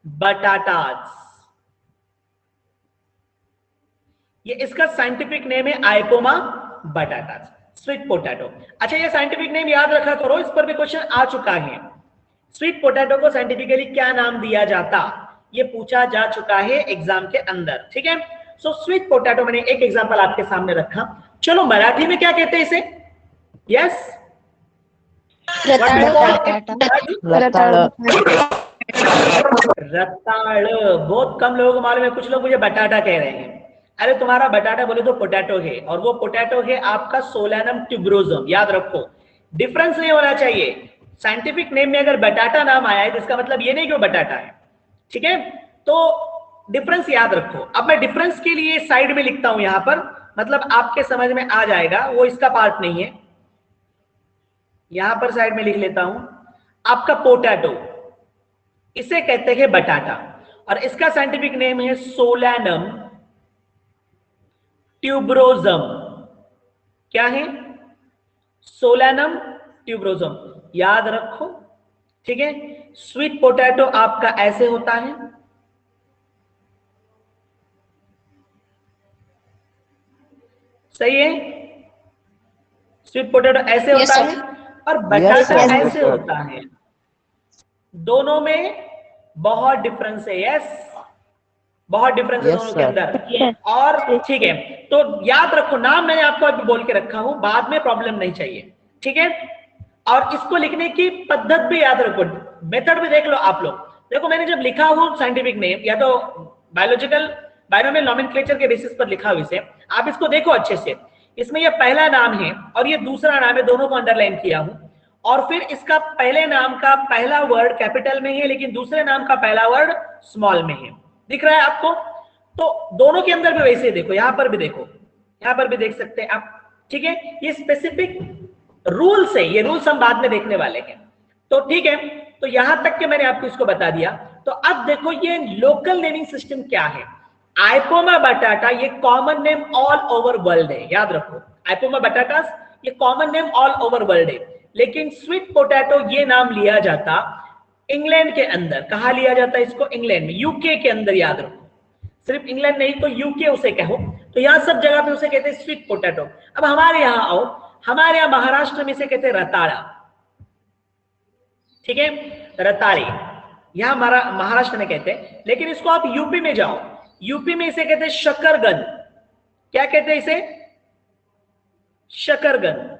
बटाटास। ये इसका साइंटिफिक नेम है आइपोमा बटाटास, स्वीट पोटैटो। अच्छा, ये साइंटिफिक नेम याद रखा करो, इस पर भी क्वेश्चन आ चुका है। स्वीट पोटैटो को साइंटिफिकली क्या नाम दिया जाता, ये पूछा जा चुका है एग्जाम के अंदर, ठीक है। सो स्वीट पोटैटो मैंने एक एग्जांपल आपके सामने रखा। चलो मराठी में क्या कहते हैं इसे, यस रताड़। बहुत कम लोगों को मालूम है, कुछ लोग मुझे बटाटा कह रहे हैं। अरे तुम्हारा बटाटा बोले तो पोटैटो है, और वो पोटैटो है आपका सोलैनम ट्यूबरोसम। याद रखो, डिफरेंस नहीं होना चाहिए। साइंटिफिक नेम में अगर बटाटा नाम आया है तो इसका मतलब ये नहीं कि वो बटाटा है, ठीक है। तो डिफरेंस याद रखो। अब मैं डिफरेंस के लिए साइड में लिखता हूं यहां पर, मतलब आपके समझ में आ जाएगा, वो इसका पार्ट नहीं है। यहां पर साइड में लिख लेता हूं, आपका पोटैटो, इसे कहते हैं बटाटा, और इसका साइंटिफिक नेम है सोलैनम ट्यूबरोजम। क्या है? सोलैनम ट्यूबरोजम, याद रखो, ठीक है। स्वीट पोटैटो आपका ऐसे होता है, सही है। स्वीट पोटैटो ऐसे Yes, होता sir. है और बटाटा sir. Yes, ऐसे sir. होता है। दोनों में बहुत डिफरेंस है। यस, बहुत डिफरेंस है Yes, दोनों के sir. अंदर। और ठीक है, तो याद रखो, नाम मैंने आपको अभी बोल के रखा हूं, बाद में प्रॉब्लम नहीं चाहिए, ठीक है। और इसको लिखने की पद्धत भी याद रखो, मेथड भी देख लो आप लोग। देखो मैंने जब लिखा हूं साइंटिफिक नेम या तो बायोलॉजिकल बायोनोमियल नोमेनक्लेचर के बेसिस पर लिखा हुआ, इसे आप इसको देखो अच्छे से। इसमें ये पहला नाम है और ये दूसरा नाम है, दोनों को अंडरलाइन किया हूं। और फिर इसका पहले नाम का पहला वर्ड कैपिटल में है, लेकिन दूसरे नाम का पहला वर्ड स्मॉल में है। दिख रहा है आपको? तो दोनों के अंदर भी वैसे देखो, यहां पर भी देखो, यहां पर भी देख सकते हैं आप, ठीक है। ये स्पेसिफिक रूल्स है, ये रूल्स हम बाद में देखने वाले हैं। तो ठीक है, तो यहां तक के मैंने आपको इसको बता दिया। तो अब देखो ये लोकल नेमिंग सिस्टम क्या है। आइपोमा बटाटा ये common name all over world है, याद रखो। आइपोमा बटाटा ये common name all over world है, लेकिन स्वीट पोटैटो ये नाम लिया जाता इंग्लैंड के अंदर। कहां लिया जाता है इसको? इंग्लैंड में, यूके के अंदर, याद रखो। सिर्फ इंग्लैंड नहीं तो यूके उसे कहो, तो यहां सब जगह पे उसे कहते हैं स्वीट पोटैटो। अब हमारे यहां आओ, हमारे यहां महाराष्ट्र में इसे कहते हैं रताड़ा, ठीक है, रताड़ी, यहां हमारा महाराष्ट्र में कहते हैं। लेकिन इसको आप यूपी में जाओ, यूपी में इसे कहते हैं शकरगंद। क्या कहते हैं इसे? शकरगंद।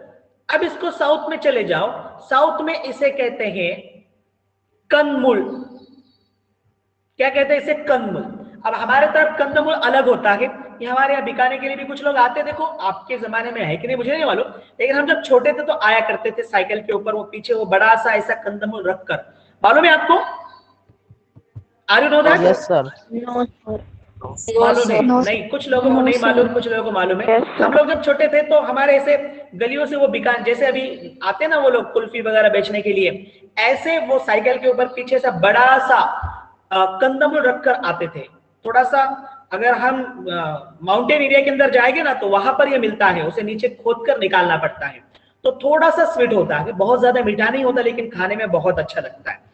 अब इसको साउथ में चले जाओ, साउथ में इसे कहते हैं कंदमूल। क्या कहते हैं इसे? कंदमूल। अब हमारे तरफ कंदमूल अलग होता है, ये हमारे यहाँ बिकाने के लिए भी कुछ लोग आते। देखो आपके जमाने में है कि नहीं मुझे नहीं मालूम, लेकिन हम जब छोटे थे तो आया करते थे साइकिल के ऊपर, वो पीछे वो बड़ा सा ऐसा कंदमूल रखकर। मालूम है आपको? Are you know that? Yes, sir. मालूम है? नहीं, कुछ लोगों को नहीं मालूम, कुछ लोगों को मालूम है। हम लोग जब छोटे थे तो हमारे ऐसे गलियों से वो बिका, जैसे अभी आते ना वो लोग कुल्फी वगैरह बेचने के लिए, ऐसे वो साइकिल के ऊपर पीछे से बड़ा सा कंदमूल रखकर आते थे। थोड़ा सा अगर हम माउंटेन एरिया के अंदर जाएंगे ना तो वहां पर ये मिलता है, उसे नीचे खोद कर निकालना पड़ता है। तो थोड़ा सा स्वीट होता है, बहुत ज्यादा मीठा नहीं होता, लेकिन खाने में बहुत अच्छा लगता है।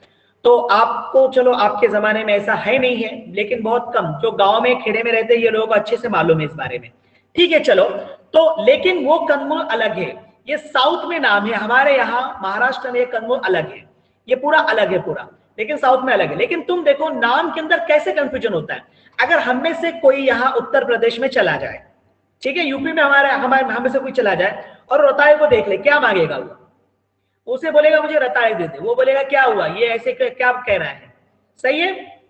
तो आपको, चलो आपके जमाने में ऐसा है नहीं है, लेकिन बहुत कम जो गांव में खेड़े में रहते हैं ये लोग अच्छे से मालूम है इस बारे में, ठीक है। चलो तो, लेकिन वो कंदमूल अलग है, ये साउथ में नाम है। हमारे यहाँ महाराष्ट्र में कंदमूल अलग है, ये पूरा अलग है पूरा, लेकिन साउथ में अलग है। लेकिन तुम देखो नाम के अंदर कैसे कंफ्यूजन होता है। अगर हम में से कोई यहाँ उत्तर प्रदेश में चला जाए, ठीक है, यूपी में हम में से कोई चला जाए और रताड़े को देख ले, क्या मांगेगा वो? उसे बोलेगा मुझे रताड़े दे दे, वो बोलेगा क्या हुआ, ये ऐसे क्या कह रहा है, सही है।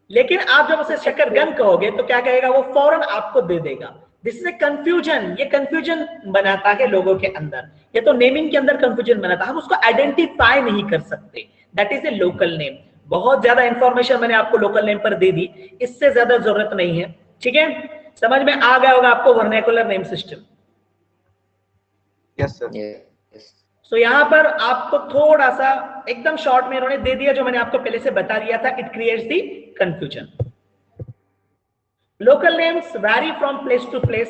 लेकिन आप जब उसे शकरगंद कहोगे तो क्या कहेगा वो? फौरन आपको दे देगा। दिस इज ए कंफ्यूजन, ये कंफ्यूजन बनाता है लोगों के अंदर, ये तो नेमिंग के अंदर कंफ्यूजन बनाता है, हम उसको आइडेंटिफाई नहीं कर सकते। That is a local name. बहुत ज्यादा इंफॉर्मेशन मैंने आपको लोकल नेम पर दे दी, इससे ज्यादा जरूरत नहीं है, ठीक है। समझ में आ गया होगा आपको vernacular name system? Yes, sir. सो यहाँ पर आपको थोड़ा सा एकदम शॉर्ट में इन्होंने दे दिया, जो मैंने आपको पहले से बता दिया था। It creates the confusion. Local names vary from place to place,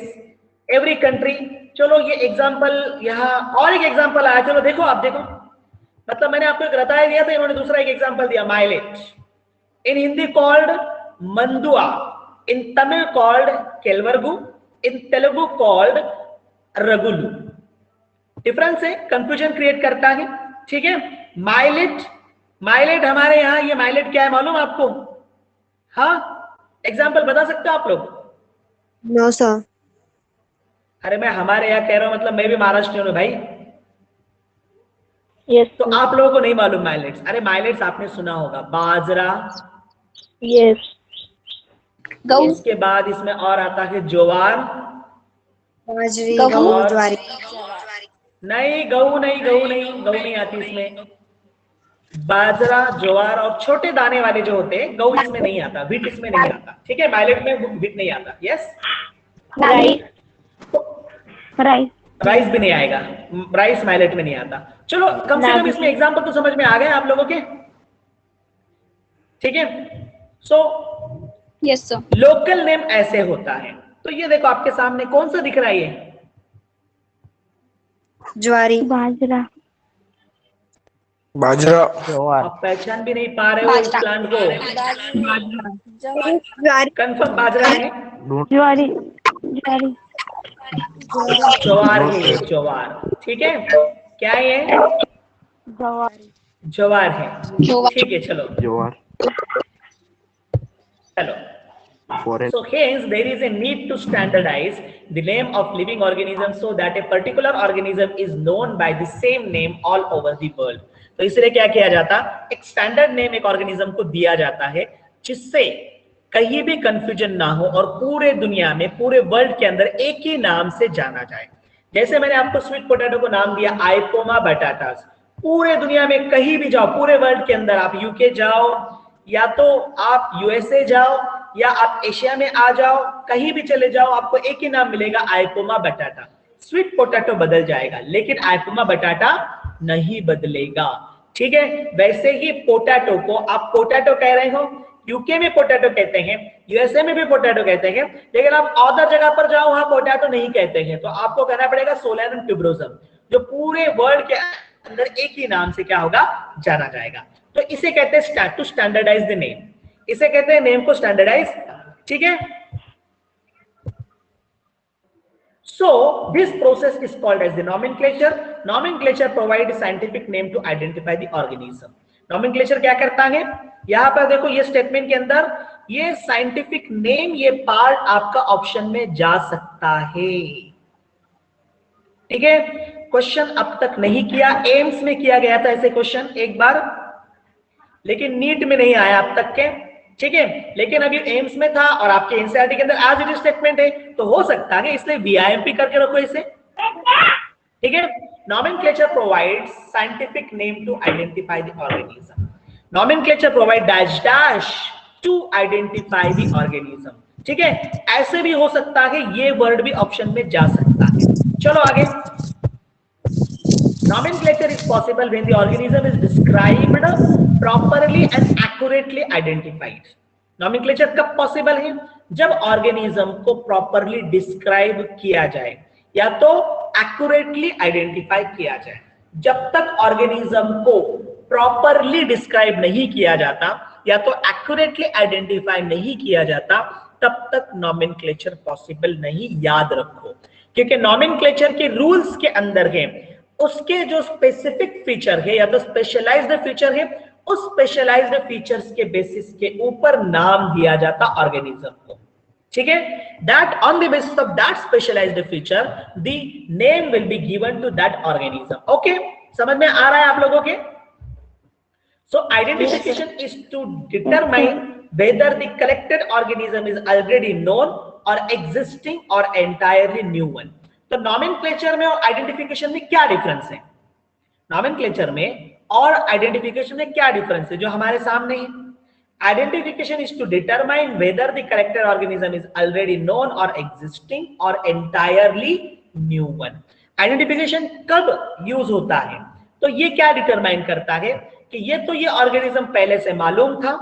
every country. चलो ये एग्जांपल, यहाँ और एक एग्जांपल आया, चलो देखो, आप देखो, मतलब मैंने आपको एक रताया दिया था, इन्होंने दूसरा एक एग्जांपल दिया, माइलेट। इन हिंदी कॉल्ड मंदुआ, इन तमिल कॉल्ड केलवर्गु, इन तेलुगु कॉल्ड रगुलू। डिफरेंस है, कंफ्यूजन क्रिएट करता है, ठीक है। माइलेट, माइलेट हमारे यहाँ, ये माइलेट क्या है मालूम आपको? हाँ, एग्जांपल बता सकते हो आप लोग? No sir. अरे मैं हमारे यहाँ कह रहा हूं, मतलब मैं भी महाराष्ट्र हूँ भाई। Yes. तो आप लोगों को नहीं मालूम माइलेट्स? अरे माइलेट्स आपने सुना होगा, बाजरा। Yes. इसके बाद इसमें और आता है ज्वार, बाजरी, गहूं? गहूं, ज्वारी। नहीं, गहूं नहीं, गहूं नहीं, गहूं नहीं आती इसमें। बाजरा, ज्वार और छोटे दाने वाले जो होते हैं, गऊ इसमें नहीं आता, व्हीट इसमें नहीं आता, ठीक है, माइलेट में व्हीट नहीं आता। यस, राइस, राइस भी नहीं आएगा, राइस माइलेट में नहीं आता। चलो कम से कम इसमें एग्जाम्पल तो समझ में आ गए आप लोगों के, ठीक है। So yes sir. Local name ऐसे होता है। तो ये देखो आपके सामने कौन सा दिख रहा है, ये ज्वारी, बाजरा, बाजरा, आप पहचान भी नहीं पा रहे हो इस प्लांट को, ज्वारी, कंफर्म बाजरा है, ज्वारी, ज्वारी, ज्वार है, ज्वार, ठीक है। क्या है ये? ज्वार है, ठीक है। चलो ज्वार, चलो, so hence there is a need to standardize the name of living organism so that a particular organism is known by the same name all over the world. तो इसलिए क्या किया जाता, एक स्टैंडर्ड नेम एक ऑर्गेनिज्म को दिया जाता है जिससे कहीं भी कंफ्यूजन ना हो और पूरे दुनिया में, पूरे वर्ल्ड के अंदर एक ही नाम से जाना जाए। जैसे मैंने आपको स्वीट पोटैटो को नाम दिया आइपोमा बटाटास, पूरे दुनिया में कहीं भी जाओ, पूरे वर्ल्ड के अंदर, आप यूके जाओ या तो आप यूएसए जाओ या आप एशिया में आ जाओ, कहीं भी चले जाओ, आपको एक ही नाम मिलेगा, आइपोमा बटाटा। स्वीट पोटैटो बदल जाएगा लेकिन आइपोमा बटाटा नहीं बदलेगा, ठीक है। वैसे ही पोटैटो को आप पोटैटो कह रहे हो, यूके में पोटैटो कहते हैं, यूएसए में भी पोटैटो कहते हैं, लेकिन आप अदर जगह पर जाओ वहां पोटैटो नहीं कहते हैं, तो आपको कहना पड़ेगा सोलेनम ट्यूबरोसम, जो पूरे वर्ल्ड के अंदर एक ही नाम से क्या होगा, जाना जाएगा। तो इसे कहते हैं टू स्टैंडर्डाइज द नेम, इसे कहते हैं नेम को स्टैंडर्डाइज, ठीक है। So this process is called as the nomenclature. Nomenclature provides scientific name to identify the organism. Nomenclature क्या करता है, यहां पर देखो ये स्टेटमेंट के अंदर ये साइंटिफिक नेम, ये पार्ट आपका ऑप्शन में जा सकता है, ठीक है। क्वेश्चन अब तक नहीं किया, एम्स में किया गया था ऐसे क्वेश्चन एक बार, लेकिन नीट में नहीं आया अब तक के, ठीक है। लेकिन अभी एम्स में था और आपके एनसीईआरटी के अंदर एज इट इज स्टेटमेंट है, तो हो सकता है, इसलिए वीआईएमपी करके रखो इसे, ठीक है। Nomenclature provides scientific name to identify the organism. Nomenclature provide dash dash to identify the organism, ठीक है। ऐसे भी हो सकता है, ये वर्ड भी ऑप्शन में जा सकता है। चलो आगे। Nomenclature is possible when the organism is described properly and accurately identified. Nomenclature कब possible है, जब organism को properly describe किया जाए या तो accurately identify किया जाए। जब तक organism को properly describe नहीं किया जाता या तो accurately identify नहीं किया जाता, तब तक nomenclature possible नहीं, याद रखो। क्योंकि nomenclature के rules के अंदर है, उसके जो स्पेसिफिक फीचर है या तो स्पेशलाइज्ड फीचर है, उस स्पेशलाइज्ड फीचर्स के बेसिस के ऊपर नाम दिया जाता ऑर्गेनिज्म को, ठीक है। That on the basis of that specialised feature the name will be given to that organism. Okay, समझ में आ रहा है आप लोगों के? So identification is to determine whether the collected organism is already known or existing or entirely new one. तो nomenclature में और आइडेंटिफिकेशन में क्या डिफरेंस है? नॉमेनक्लेचर में और आइडेंटिफिकेशन में क्या डिफरेंस है जो हमारे सामने है? Identification is to determine whether the corrected organism is already known और एग्जिस्टिंग और एंटायरली न्यू वन। आइडेंटिफिकेशन कब यूज होता है? तो ये क्या डिटरमाइन करता है कि ये ऑर्गेनिज्म पहले से मालूम था,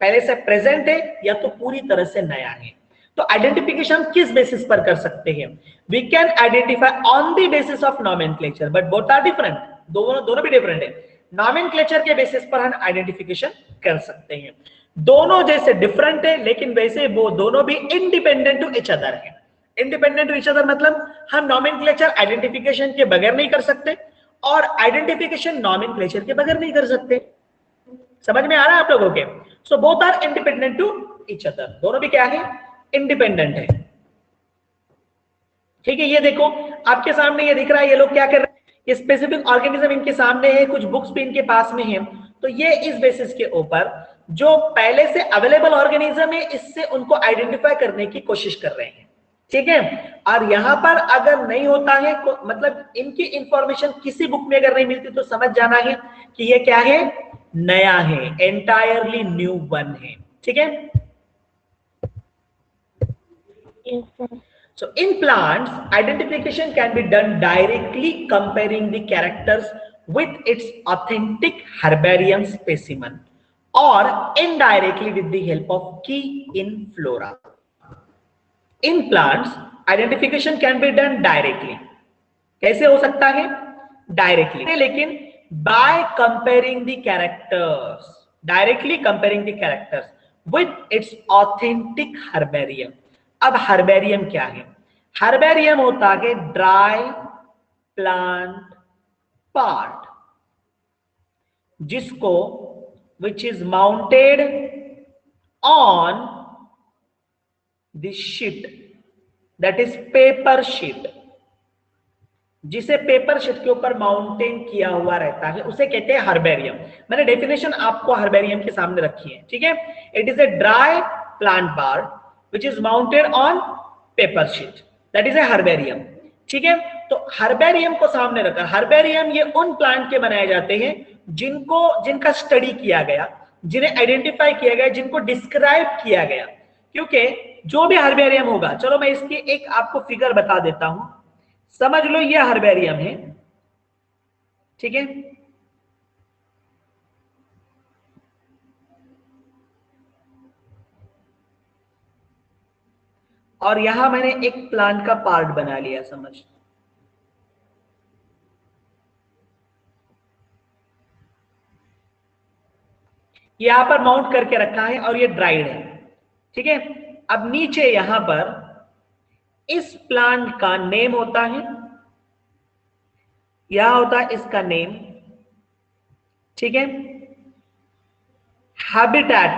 पहले से प्रेजेंट है, या तो पूरी तरह से नया है। तो आइडेंटिफिकेशन हम किस बेसिस पर कर सकते हैं? We can identify on the basis of nomenclature, but both are different, दोनों भी डिफरेंट है। नॉमेनक्लेचर के बेसिस पर हम आइडेंटिफिकेशन कर सकते हैं। दोनों जैसे डिफरेंट है, लेकिन वैसे वो दोनों भी इंडिपेंडेंट टू ईच अदर है। इंडिपेंडेंट टू ईच अदर मतलब हम नॉमेनक्लेचर आइडेंटिफिकेशन के बगैर नहीं कर सकते और आइडेंटिफिकेशन नॉमेनक्लेचर के बगैर नहीं कर सकते। समझ में आ रहा है आप लोगों के? So both are independent to each other, दोनों भी क्या है? इंडिपेंडेंट है, ठीक है। ये देखो आपके सामने ये दिख रहा है, ये लोग क्या कर रहे हैं, ये स्पेसिफिक ऑर्गेनिज्म इनके सामने है, कुछ बुक्स भी इनके पास में है। तो ये इस बेसिस के ऊपर जो पहले से अवेलेबल ऑर्गेनिज्म है, इससे उनको आइडेंटिफाई करने की कोशिश कर रहे हैं, ठीक है। और यहां पर अगर नहीं होता है मतलब इनकी इंफॉर्मेशन किसी बुक में अगर नहीं मिलती तो समझ जाना है कि ये क्या है, नया है, एंटायरली न्यू वन है। ठीक है। Yes, sir. So in plants, identification can be done directly comparing the characters with its authentic herbarium specimen or indirectly with the help of key in flora. In plants, identification can be done directly. कैसे हो सकता है? Directly. लेकिन by comparing the characters, directly comparing the characters with its authentic herbarium. अब herbarium क्या है? Herbarium होता है ड्राई प्लांट पार्ट, जिसको which is mounted on the sheet, that is paper sheet, जिसे पेपर शीट के ऊपर माउंटेन किया हुआ रहता है, उसे कहते हैं हर्बेरियम। मैंने डेफिनेशन आपको हर्बेरियम के सामने रखी है। ठीक है। It is a dry plant part which is mounted on paper sheet, that is a herbarium। ठीक है। तो हर्बेरियम को सामने रखकर, हर्बेरियम ये उन प्लांट के बनाए जाते हैं जिनका स्टडी किया गया, जिन्हें आइडेंटिफाई किया गया, जिनको डिस्क्राइब किया गया। क्योंकि जो भी हर्बेरियम होगा, चलो मैं इसकी एक आपको फिगर बता देता हूं, समझ लो ये हर्बेरियम है। ठीक है। और यहां मैंने एक प्लांट का पार्ट बना लिया, समझ। यहां पर माउंट करके रखा है और ये ड्राइड है। ठीक है। अब नीचे यहां पर इस प्लांट का नेम होता है, यहां होता है इसका नेम। ठीक है। हैबिटेट,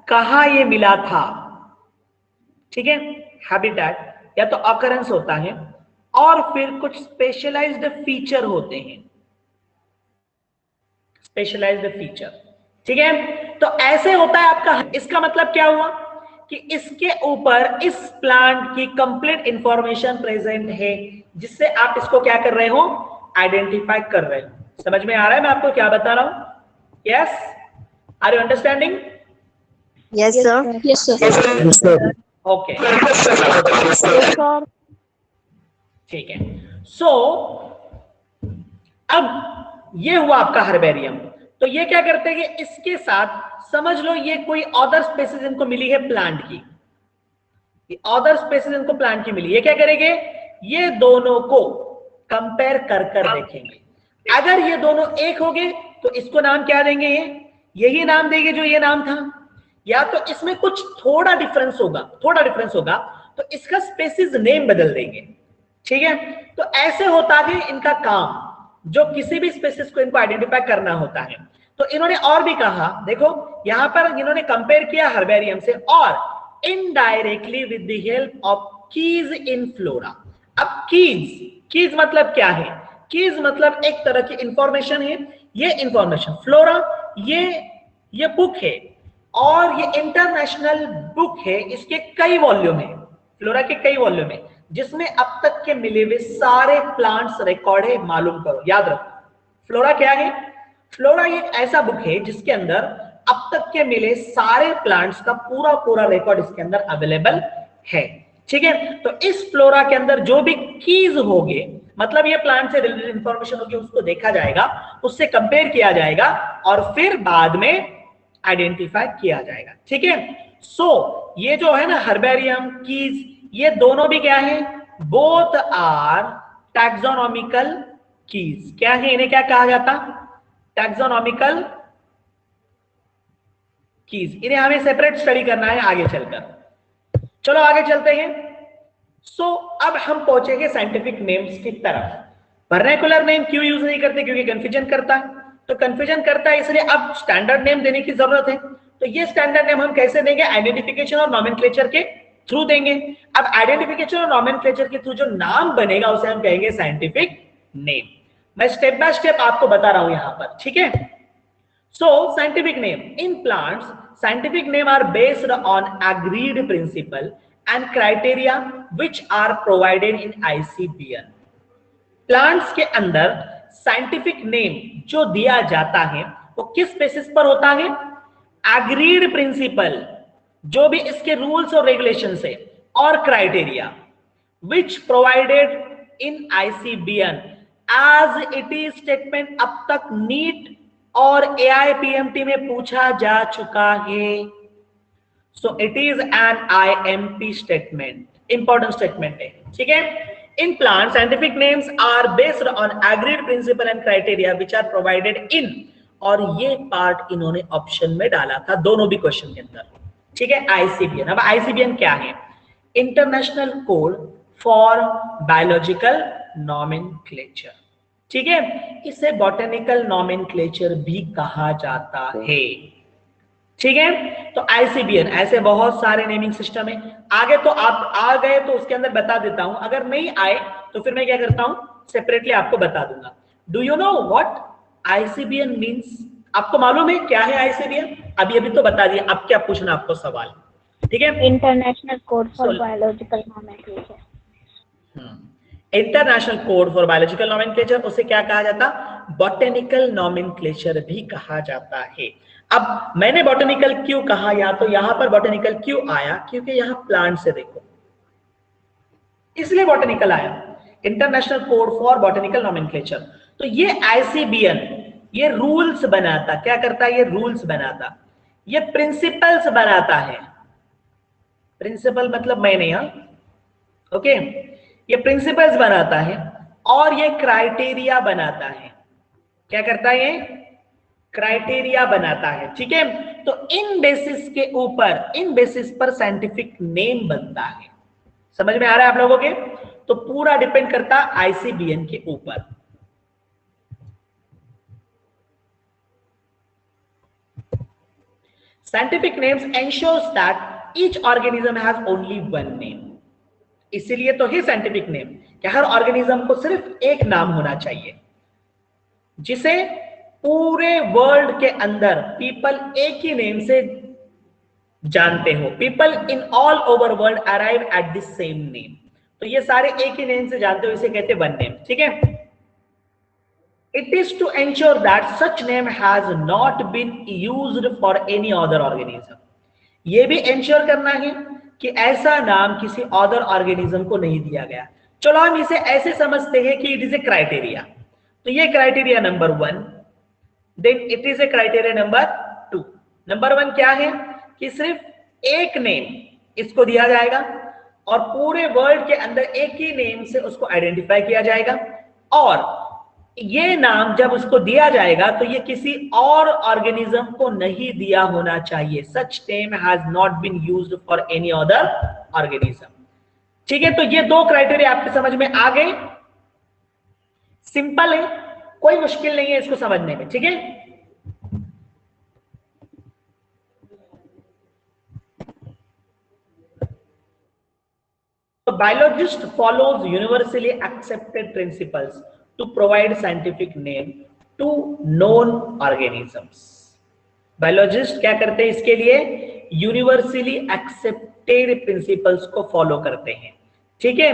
कहां ये मिला था। ठीक है। हैबिटेट या तो ऑकरेंस होता है, और फिर कुछ स्पेशलाइज्ड फीचर होते हैं, स्पेशलाइज्ड फीचर। ठीक है। तो ऐसे होता है आपका। इसका मतलब क्या हुआ कि इसके ऊपर इस प्लांट की कंप्लीट इंफॉर्मेशन प्रेजेंट है, जिससे आप इसको क्या कर रहे हो, आइडेंटिफाई कर रहे हो। समझ में आ रहा है मैं आपको क्या बता रहा हूं? Yes, are you understanding? Yes, sir. Yes, sir. Yes, sir. Okay, ठीक है। सो अब ये हुआ आपका हर्बेरियम। तो ये क्या करते हैं, इसके साथ समझ लो ये कोई अदर स्पेसीज इनको मिली है प्लांट की, ये अदर स्पेसीज इनको प्लांट की मिली, ये क्या करेंगे, ये दोनों को कंपेयर कर देखेंगे। अगर ये दोनों एक हो गए तो इसको नाम क्या देंगे, यही नाम देंगे जो ये नाम था, या तो इसमें कुछ थोड़ा डिफरेंस होगा तो इसका स्पेसीज नेम बदल देंगे। ठीक है। तो ऐसे होता है इनका काम, जो किसी भी स्पेसीज को इनको आइडेंटिफाई करना होता है। तो इन्होंने और भी कहा, देखो यहां पर इन्होंने कंपेयर किया हर्बेरियम से, और indirectly with the help of keys in flora. अब कीज मतलब क्या है? कीज मतलब एक तरह की इंफॉर्मेशन है। ये इंफॉर्मेशन फ्लोरा, ये बुक है, और ये इंटरनेशनल बुक है। इसके कई वॉल्यूम है, फ्लोरा के कई वॉल्यूम है, जिसमें अब तक के मिले हुए सारे प्लांट्स रिकॉर्ड है। मालूम करो, याद रखो, फ्लोरा क्या है? फ्लोरा एक ऐसा बुक है जिसके अंदर अब तक के मिले सारे प्लांट्स का पूरा रिकॉर्ड इसके अंदर अवेलेबल है। ठीक है। तो इस फ्लोरा के अंदर जो भी कीज होंगे, मतलब ये प्लांट से रिलेटेड इंफॉर्मेशन होगी, उसको देखा जाएगा, उससे कंपेयर किया जाएगा, और फिर बाद में आइडेंटिफाई किया जाएगा। ठीक है। सो ये जो है ना हर्बेरियम, कीज, ये दोनों भी क्या है, बोथ आर टैक्सोनॉमिकल कीज। क्या है, इन्हें क्या कहा जाता? Taxonomical keys. इन्हें हमें सेपरेट स्टडी करना है आगे चलकर। चलो आगे चलते हैं। सो अब हम पहुंचेंगे साइंटिफिक नेम्स की तरफ। वर्नाकुलर नेम क्यों यूज नहीं करते? क्योंकि कंफ्यूजन करता है। तो कंफ्यूजन करता है, इसलिए अब स्टैंडर्ड नेम देने की जरूरत है। तो ये स्टैंडर्ड नेम हम कैसे देंगे? आइडेंटिफिकेशन और नॉमेनक्लेचर के थ्रू देंगे। अब आइडेंटिफिकेशन और नॉमेनक्लेचर के थ्रू जो नाम बनेगा उसे हम कहेंगे साइंटिफिक नेम। मैं स्टेप बाय स्टेप आपको बता रहा हूं यहां पर। ठीक है। So scientific name in plants, scientific name are based on agreed principle and criteria which are provided in ICBN. Plants के अंदर साइंटिफिक नेम जो दिया जाता है वो किस बेसिस पर होता है? एग्रीड प्रिंसिपल, जो भी इसके रूल्स और रेगुलेशंस है, और criteria which provided in ICBN as it is statement अब तक नीट और AIPMT में पूछा जा चुका है. So it is an IMP statement, important statement है, ठीक है. In plants, scientific names are based on agreed principle and criteria which are provided in, और ये पार्ट इन्होंने ऑप्शन में डाला था दोनों भी क्वेश्चन के अंदर, ठीक है. ICBN, अब ICBN क्या है? International code for biological nomenclature, ठीक है. इसे बॉटेनिकल नॉमेनक्लेचर भी कहा जाता है, ठीक है. तो ICBN ऐसे बहुत सारे नेमिंग सिस्टम है. आगे तो आप आ गए तो उसके अंदर बता देता हूं, अगर नहीं आए तो फिर मैं क्या करता हूं, सेपरेटली आपको बता दूंगा. Do you know what ICBN means? आपको मालूम है क्या है ICBN? अभी अभी तो बता दिया, अब क्या पूछना आपको सवाल, ठीक है. International code for biological nomenclature. International code for biological nomenclature, उसे क्या कहा जाता? बॉटेनिकल नॉमेनक्लेचर भी कहा जाता है. अब मैंने बॉटेनिकल क्यों कहा, या तो यहां पर बॉटेनिकल क्यों आया? क्योंकि यहां प्लांट से देखो, इसलिए बॉटेनिकल आया. International code for botanical nomenclature. तो ये ICBN ये रूल्स बनाता, क्या करता है? ये रूल्स बनाता, ये प्रिंसिपल्स बनाता है. प्रिंसिपल मतलब मैंने, यहां ओके, ये प्रिंसिपल्स बनाता है और ये क्राइटेरिया बनाता है. क्या करता है? ये क्राइटेरिया बनाता है, ठीक है. तो इन बेसिस के ऊपर, इन बेसिस पर साइंटिफिक नेम बनता है. समझ में आ रहा है आप लोगों के? तो पूरा डिपेंड करता ICBN के ऊपर. Scientific names ensures that each organism has only one name. इसीलिए तो है साइंटिफिक नेम कि हर ऑर्गेनिज्म को सिर्फ एक नाम होना चाहिए, जिसे पूरे वर्ल्ड के अंदर पीपल एक ही नेम से जानते हो. People in all over world arrive at the same name. तो ये सारे एक ही नेम से जानते हो, इसे कहते हैं वन नेम, ठीक है. It is to ensure that such name has not been used for any other organism. ये भी एंश्योर करना है कि ऐसा नाम किसी अदर ऑर्गेनिज्म को नहीं दिया गया. चलो हम इसे ऐसे समझते हैं कि इट इज ए क्राइटेरिया. तो ये criteria number 1, then it is a criteria number 2. Number 1 क्या है? कि सिर्फ एक नेम इसको दिया जाएगा और पूरे वर्ल्ड के अंदर एक ही नेम से उसको आइडेंटिफाई किया जाएगा, और ये नाम जब उसको दिया जाएगा तो ये किसी और ऑर्गेनिज्म को नहीं दिया होना चाहिए. Such name has not been used for any other organism, ठीक है. तो ये दो क्राइटेरिया आपके समझ में आ गए. सिंपल है, कोई मुश्किल नहीं है इसको समझने में, ठीक है. Biologist follows universally accepted principles to provide scientific name to known organisms. Biologist क्या करते हैं इसके लिए? यूनिवर्सली एक्सेप्टेड प्रिंसिपल्स को फॉलो करते हैं, ठीक है,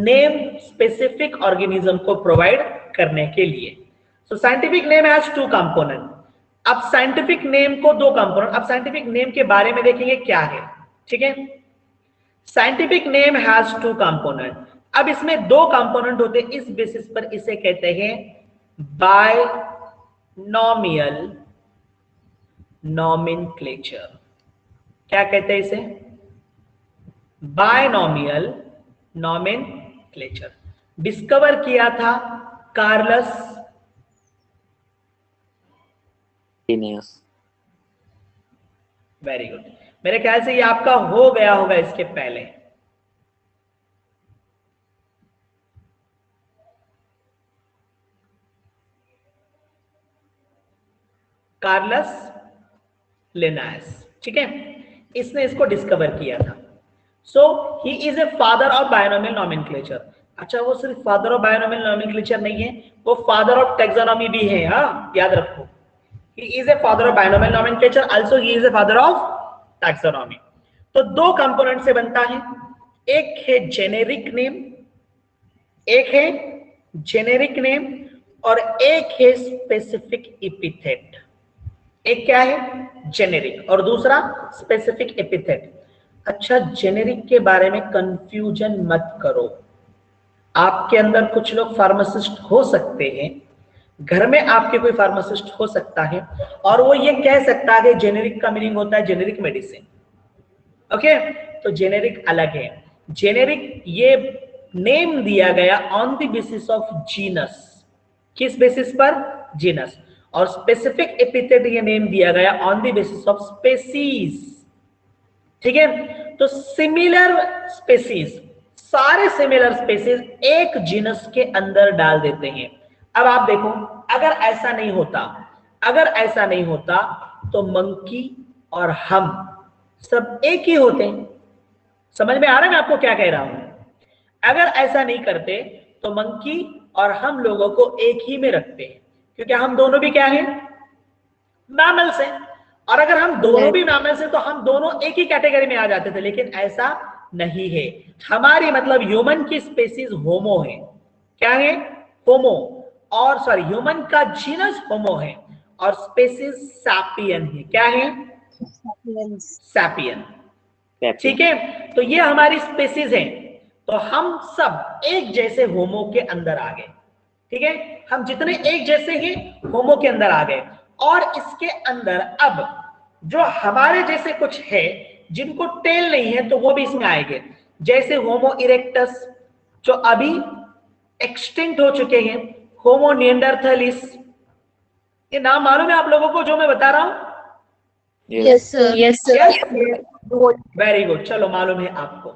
नेम स्पेसिफिक ऑर्गेनिज्म को प्रोवाइड करने के लिए. सो साइंटिफिक नेम हैज 2 कंपोनेंट. अब साइंटिफिक नेम को 2 कंपोनेंट. अब साइंटिफिक नेम के बारे में देखेंगे क्या है, ठीक है. Scientific name has 2 component. अब इसमें 2 कंपोनेंट होते हैं, इस बेसिस पर इसे कहते हैं बायनॉमियल नॉमेनक्लेचर. क्या कहते हैं इसे? Binomial nomenclature. डिस्कवर किया था कार्लस लिनियस. Very good. मेरे ख्याल से ये आपका हो गया होगा इसके पहले. कार्लस लिनायस, ठीक है, इसने इसको डिस्कवर किया था. So he is a father of binomial nomenclature. अच्छा, वो सिर्फ फादर ऑफ बायनॉमियल नॉमेनक्लेचर नहीं है, वो फादर ऑफ टैक्सोनॉमी भी है. हाँ, याद रखो, he is a father of binomial nomenclature, also he is a father of taxonomy. तो दो कंपोनेंट से बनता है, एक है जेनेरिक नेम, एक है जेनेरिक नेम और एक है स्पेसिफिक एपिथेट। एक क्या है जेनेरिक और दूसरा स्पेसिफिक एपिथेट। अच्छा, जेनेरिक के बारे में कंफ्यूजन मत करो। आपके अंदर कुछ लोग फार्मासिस्ट हो सकते हैं, घर में आपके कोई फार्मासिस्ट हो सकता है और वो ये कह सकता है कि जेनेरिक का मीनिंग होता है जेनेरिक मेडिसिन। ओके, तो जेनेरिक अलग है। जेनेरिक ये नेम दिया गया on the basis of genus. किस बेसिस पर? जीनस। और स्पेसिफिक एपिथेट ये नेम दिया गया on the basis of species. ठीक है, तो सिमिलर स्पेसीज, सारे सिमिलर स्पेसीज एक जीनस के अंदर डाल देते हैं। अब आप देखो, अगर ऐसा नहीं होता, अगर ऐसा नहीं होता तो मंकी और हम सब एक ही होते हैं। समझ में आ रहा है मैं आपको क्या कह रहा हूं? अगर ऐसा नहीं करते तो मंकी और हम लोगों को एक ही में रखते हैं, क्योंकि हम दोनों भी क्या हैं? मैमल्स हैं। और अगर हम दोनों भी मैमल्स हैं तो हम दोनों एक ही कैटेगरी में आ जाते थे, लेकिन ऐसा नहीं है। हमारी मतलब ह्यूमन की स्पेसीज होमो है। क्या है? होमो। और सॉरी, ह्यूमन का जीनस होमो है और स्पेसीज सैपियन है। क्या है? सैपियन। ठीक है, तो ये हमारी स्पेसीज है। तो हम सब एक जैसे होमो के अंदर आ गए। ठीक है, हम जितने एक जैसे हैं होमो के अंदर आ गए। और इसके अंदर अब जो हमारे जैसे कुछ है जिनको टेल नहीं है तो वो भी इसमें आएंगे, जैसे होमो इरेक्टस जो अभी एक्सटिंक्ट हो चुके हैं, होमो निएंडरथैलिस। ये नाम मालूम है आप लोगों को जो मैं बता रहा हूं? Yes, sir. Yes, sir. Very good, चलो मालूम है आपको।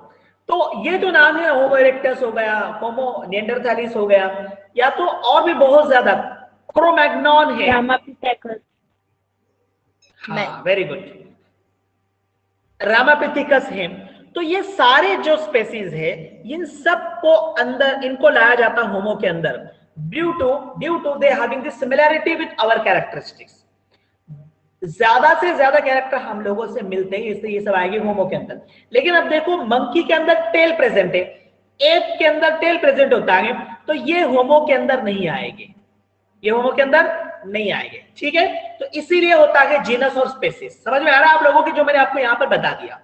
तो ये जो नाम है, होमो इरेक्टस हो गया, होमो निएंडरथैलिस हो गया, या तो और भी बहुत ज्यादा, क्रोमैग्नॉन है। हाँ, वेरी गुड, रामापिथिकस है। तो ये सारे जो स्पेसीज है, इन सब को अंदर इनको लाया जाता होमो के अंदर, due to they having the similarity with our characteristics. ज्यादा से ज्यादा कैरेक्टर हम लोगों से मिलते हैं, इसलिए ये सब आएंगे होमो के अंदर। लेकिन अब देखो, मंकी के अंदर टेल प्रेजेंट है, एप के अंदर टेल प्रेजेंट होता है, तो ये होमो के अंदर नहीं आएंगे, ये होमो के अंदर नहीं आएंगे। ठीक है, तो इसीलिए होता है जीनस और स्पेसीज। समझ में आ रहा है आप लोगों की, जो मैंने आपको यहां पर बता दिया?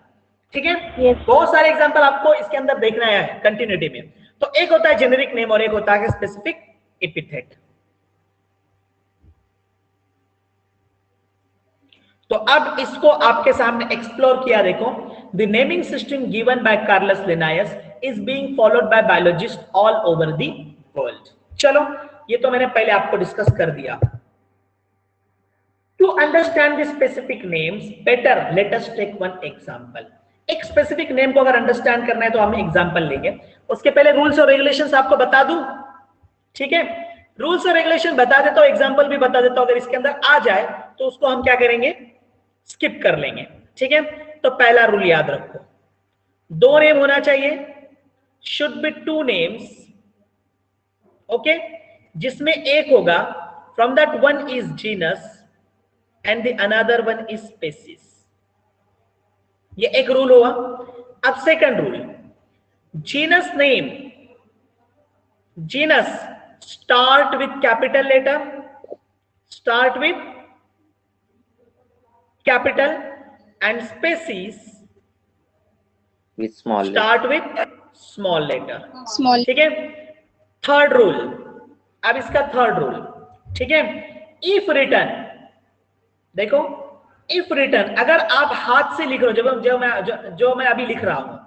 ठीक है, बहुत सारे एग्जांपल आपको इसके अंदर देखना है कंटिन्यूटी में। तो एक होता है जेनेरिक नेम और एक होता है स्पेसिफिक एपिथेट। तो अब इसको आपके सामने एक्सप्लोर किया। देखो, the naming system given by Carolus Linnaeus is being followed by biologist all over the world. चलो, ये तो मैंने पहले आपको डिस्कस कर दिया। To understand the specific names better, let us take one example. एक स्पेसिफिक नेम को अगर अंडरस्टैंड करना है तो हम एग्जांपल लेंगे। उसके पहले रूल्स और रेगुलेशंस आपको बता दूं। ठीक है, रूल्स और रेगुलेशन बता देता हूं, एग्जांपल भी बता देता हूं। अगर इसके अंदर आ जाए तो उसको हम क्या करेंगे? स्किप कर लेंगे। ठीक है, तो पहला रूल याद रखो, दो नेम होना चाहिए, should be two names. Okay, जिसमें एक होगा from that one is genus and the another one is species. ये एक रूल हुआ। अब second rule, genus name, genus start with capital letter, start with capital, and species with small letter. Start with small letter. Small. ठीक है, third rule, अब इसका third rule. ठीक है, इफ रिटर्न, देखो, इफ रिटर्न, अगर आप हाथ से लिख रहे हो, जो मैं अभी लिख रहा हूं,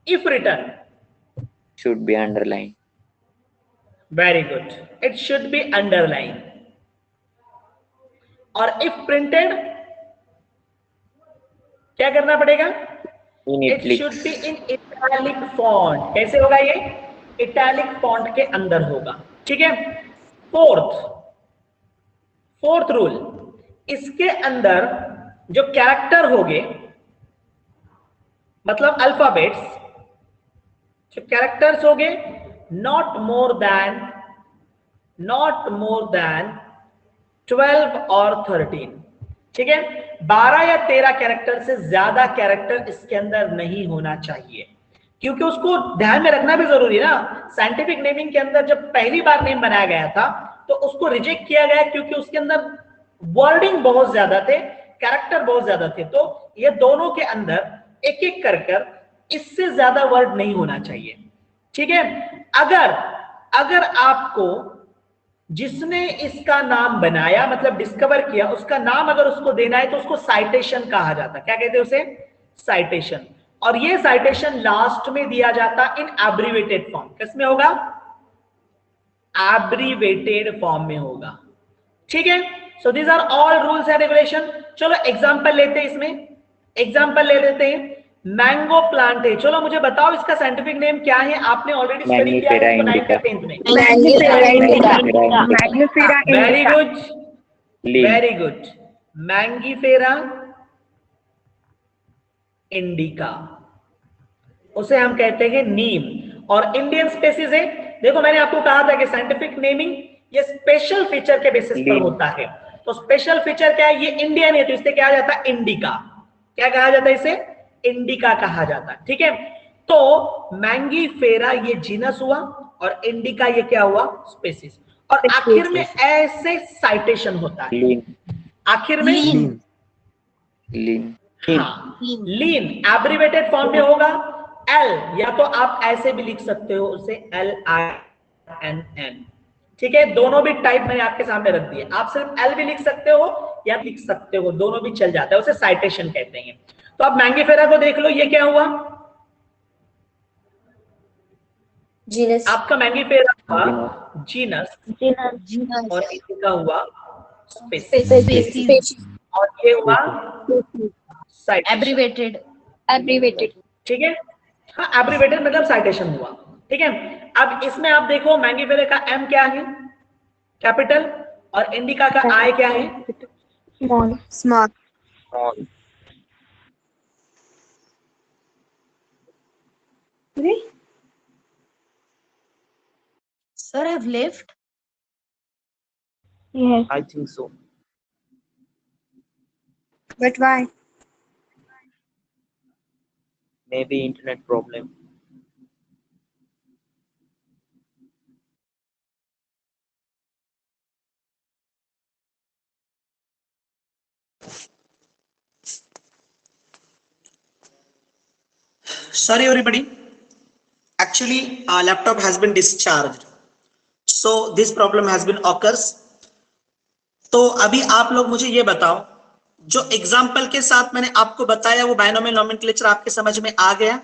if return Should be underlined. Very good, it should be underline. और इफ प्रिंटेड क्या करना पड़ेगा? In it italics. Should be in italic font. कैसे होगा ये? इटैलिक फॉन्ट के अंदर होगा। ठीक है, फोर्थ रूल, इसके अंदर जो कैरेक्टर होंगे, मतलब अल्फाबेट्स, जो कैरेक्टर्स होंगे, नॉट मोर देन 12 और 13। ठीक है, 12 या 13 कैरेक्टर से ज्यादा कैरेक्टर इसके अंदर नहीं होना चाहिए, क्योंकि उसको ध्यान में रखना भी जरूरी है ना। साइंटिफिक नेमिंग के अंदर जब पहली बार नेम बनाया गया था तो उसको रिजेक्ट किया गया क्योंकि उसके अंदर वर्डिंग बहुत ज्यादा थे, कैरेक्टर बहुत ज्यादा थे। तो ये दोनों के अंदर एक एक कर इससे ज्यादा वर्ड नहीं होना चाहिए। ठीक है, अगर अगर आपको जिसने इसका नाम बनाया मतलब डिस्कवर किया उसका नाम अगर उसको देना है तो उसको साइटेशन कहा जाता। क्या कहते हैं उसे? साइटेशन। और ये साइटेशन लास्ट में दिया जाता इन एब्रीवेटेड फॉर्म। किसमें होगा? एब्रीवेटेड फॉर्म में होगा। ठीक है, so these are all rules and regulation. चलो एग्जांपल लेते हैं, इसमें एग्जांपल ले लेते हैं। मैंगो प्लांट है, चलो मुझे बताओ इसका साइंटिफिक नेम क्या है? आपने ऑलरेडी स्टडी किया है इसको 9th या 10th में। Very good, very good, Mangifera indica, उसे हम कहते हैं नीम। और इंडियन स्पेसीज है। देखो मैंने आपको कहा था कि साइंटिफिक नेमिंग ये स्पेशल फीचर के बेसिस पर होता है। तो स्पेशल फीचर क्या है? ये इंडियन है तो इसे क्या जाता है? इंडिका। क्या कहा जाता है इसे? इंडिका कहा जाता है। ठीक है, तो मैंगीफेरा ये जीनस हुआ और इंडिका ये क्या हुआ? स्पेसीज। और आखिर में ऐसे साइटेशन होता है, आखिर में लीन। हाँ, लीन एब्रिवेटेड फॉर्म में होगा एल, या तो आप ऐसे भी लिख सकते हो उसे LINN। ठीक है, दोनों भी टाइप मैंने आपके सामने रख दिए। आप सिर्फ एल भी लिख सकते हो या लिख सकते हो, दोनों भी चल जाता है, उसे साइटेशन कहते हैं। तो आप मैंगीफेरा को देख लो, ये क्या हुआ? जीनस। आपका मैंगिफेरा हुआ जीनस और इंडिका हुआ स्पेसीज, और ये हुआ साइटेशन, Abbreviated. Abbreviated. ठीक है। हाँ, एब्रिवेटेड मतलब साइटेशन हुआ। ठीक है, अब इसमें आप देखो मैंगिफेरा का एम क्या है? कैपिटल। और इंडिका का आई क्या है? Small. Sir, have left. Yes. I think so. But why? Maybe internet problem. Sorry everybody, actually laptop has been discharged, so this problem has been occurs। तो अभी आप लोग मुझे ये बताओ, जो एग्जाम्पल के साथ मैंने आपको बताया वो बायनोमियल नोमेनक्लेचर आपके समझ में आ गया?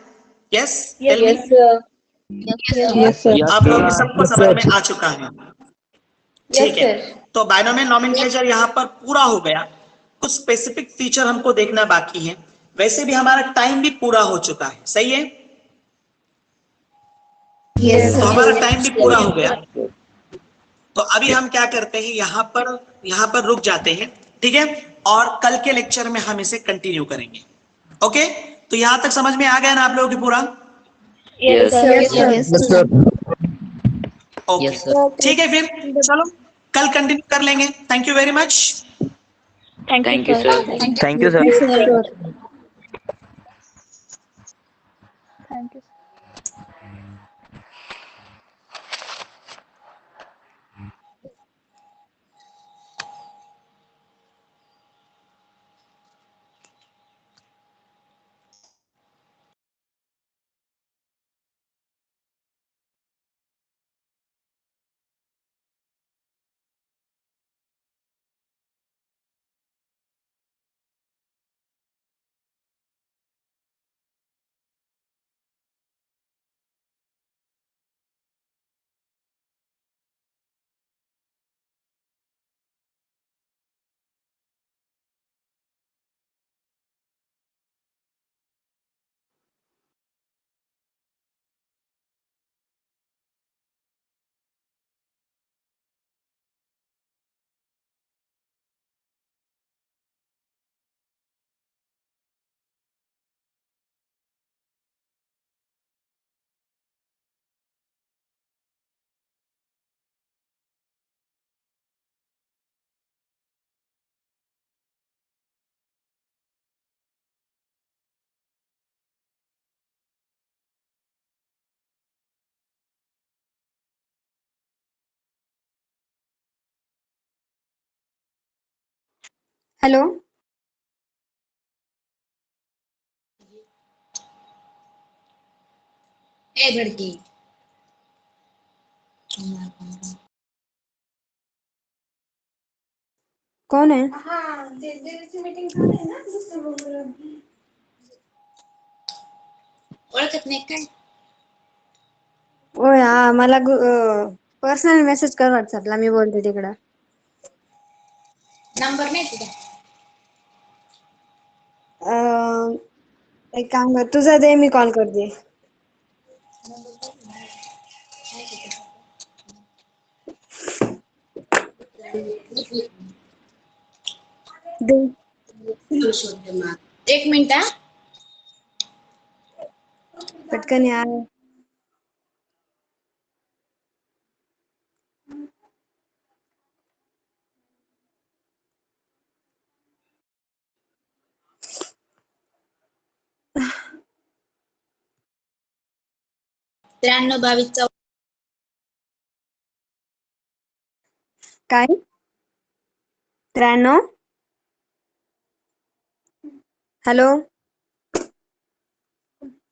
Yes, tell me. Yes, sir. आप लोग सबको समझ में आ चुका है? ठीक है, तो बायनोमियल नोमेनक्लेचर यहाँ पर पूरा हो गया। कुछ स्पेसिफिक फीचर हमको देखना बाकी है। वैसे भी हमारा टाइम भी पूरा हो चुका है, सही है? तो हमारा टाइम भी पूरा हो गया। तो अभी हम क्या करते हैं, यहाँ पर रुक जाते हैं। ठीक है, और कल के लेक्चर में हम इसे कंटिन्यू करेंगे। ओके, तो यहाँ तक समझ में आ गया ना आप लोगों की पूरा? Yes. ओके, ठीक है, फिर चलो कल कंटिन्यू कर लेंगे। Thank you very much. Thank you, sir. Thank you, sir. Thank you. Hello. ए धडकी कोण आहे? ओळखत नाही काय? ओय हा मला पर्सनल मेसेज कर व्हॉट्सअपला, मी बोलते तिकडं. नंबर नाही तुझा? एक काम कर, तुझा दे, मी कॉल करते. दे. एक मिनिट हा. पटकन यार. त्र्याण्णव 22 काय? 93. हॅलो.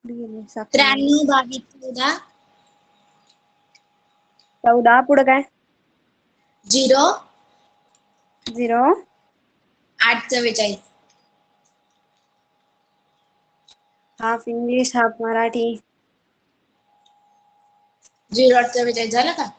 93 22 14 14 पुढं काय? 0 0 8 44. Half English half Marathi. 0 8 44 झालं का?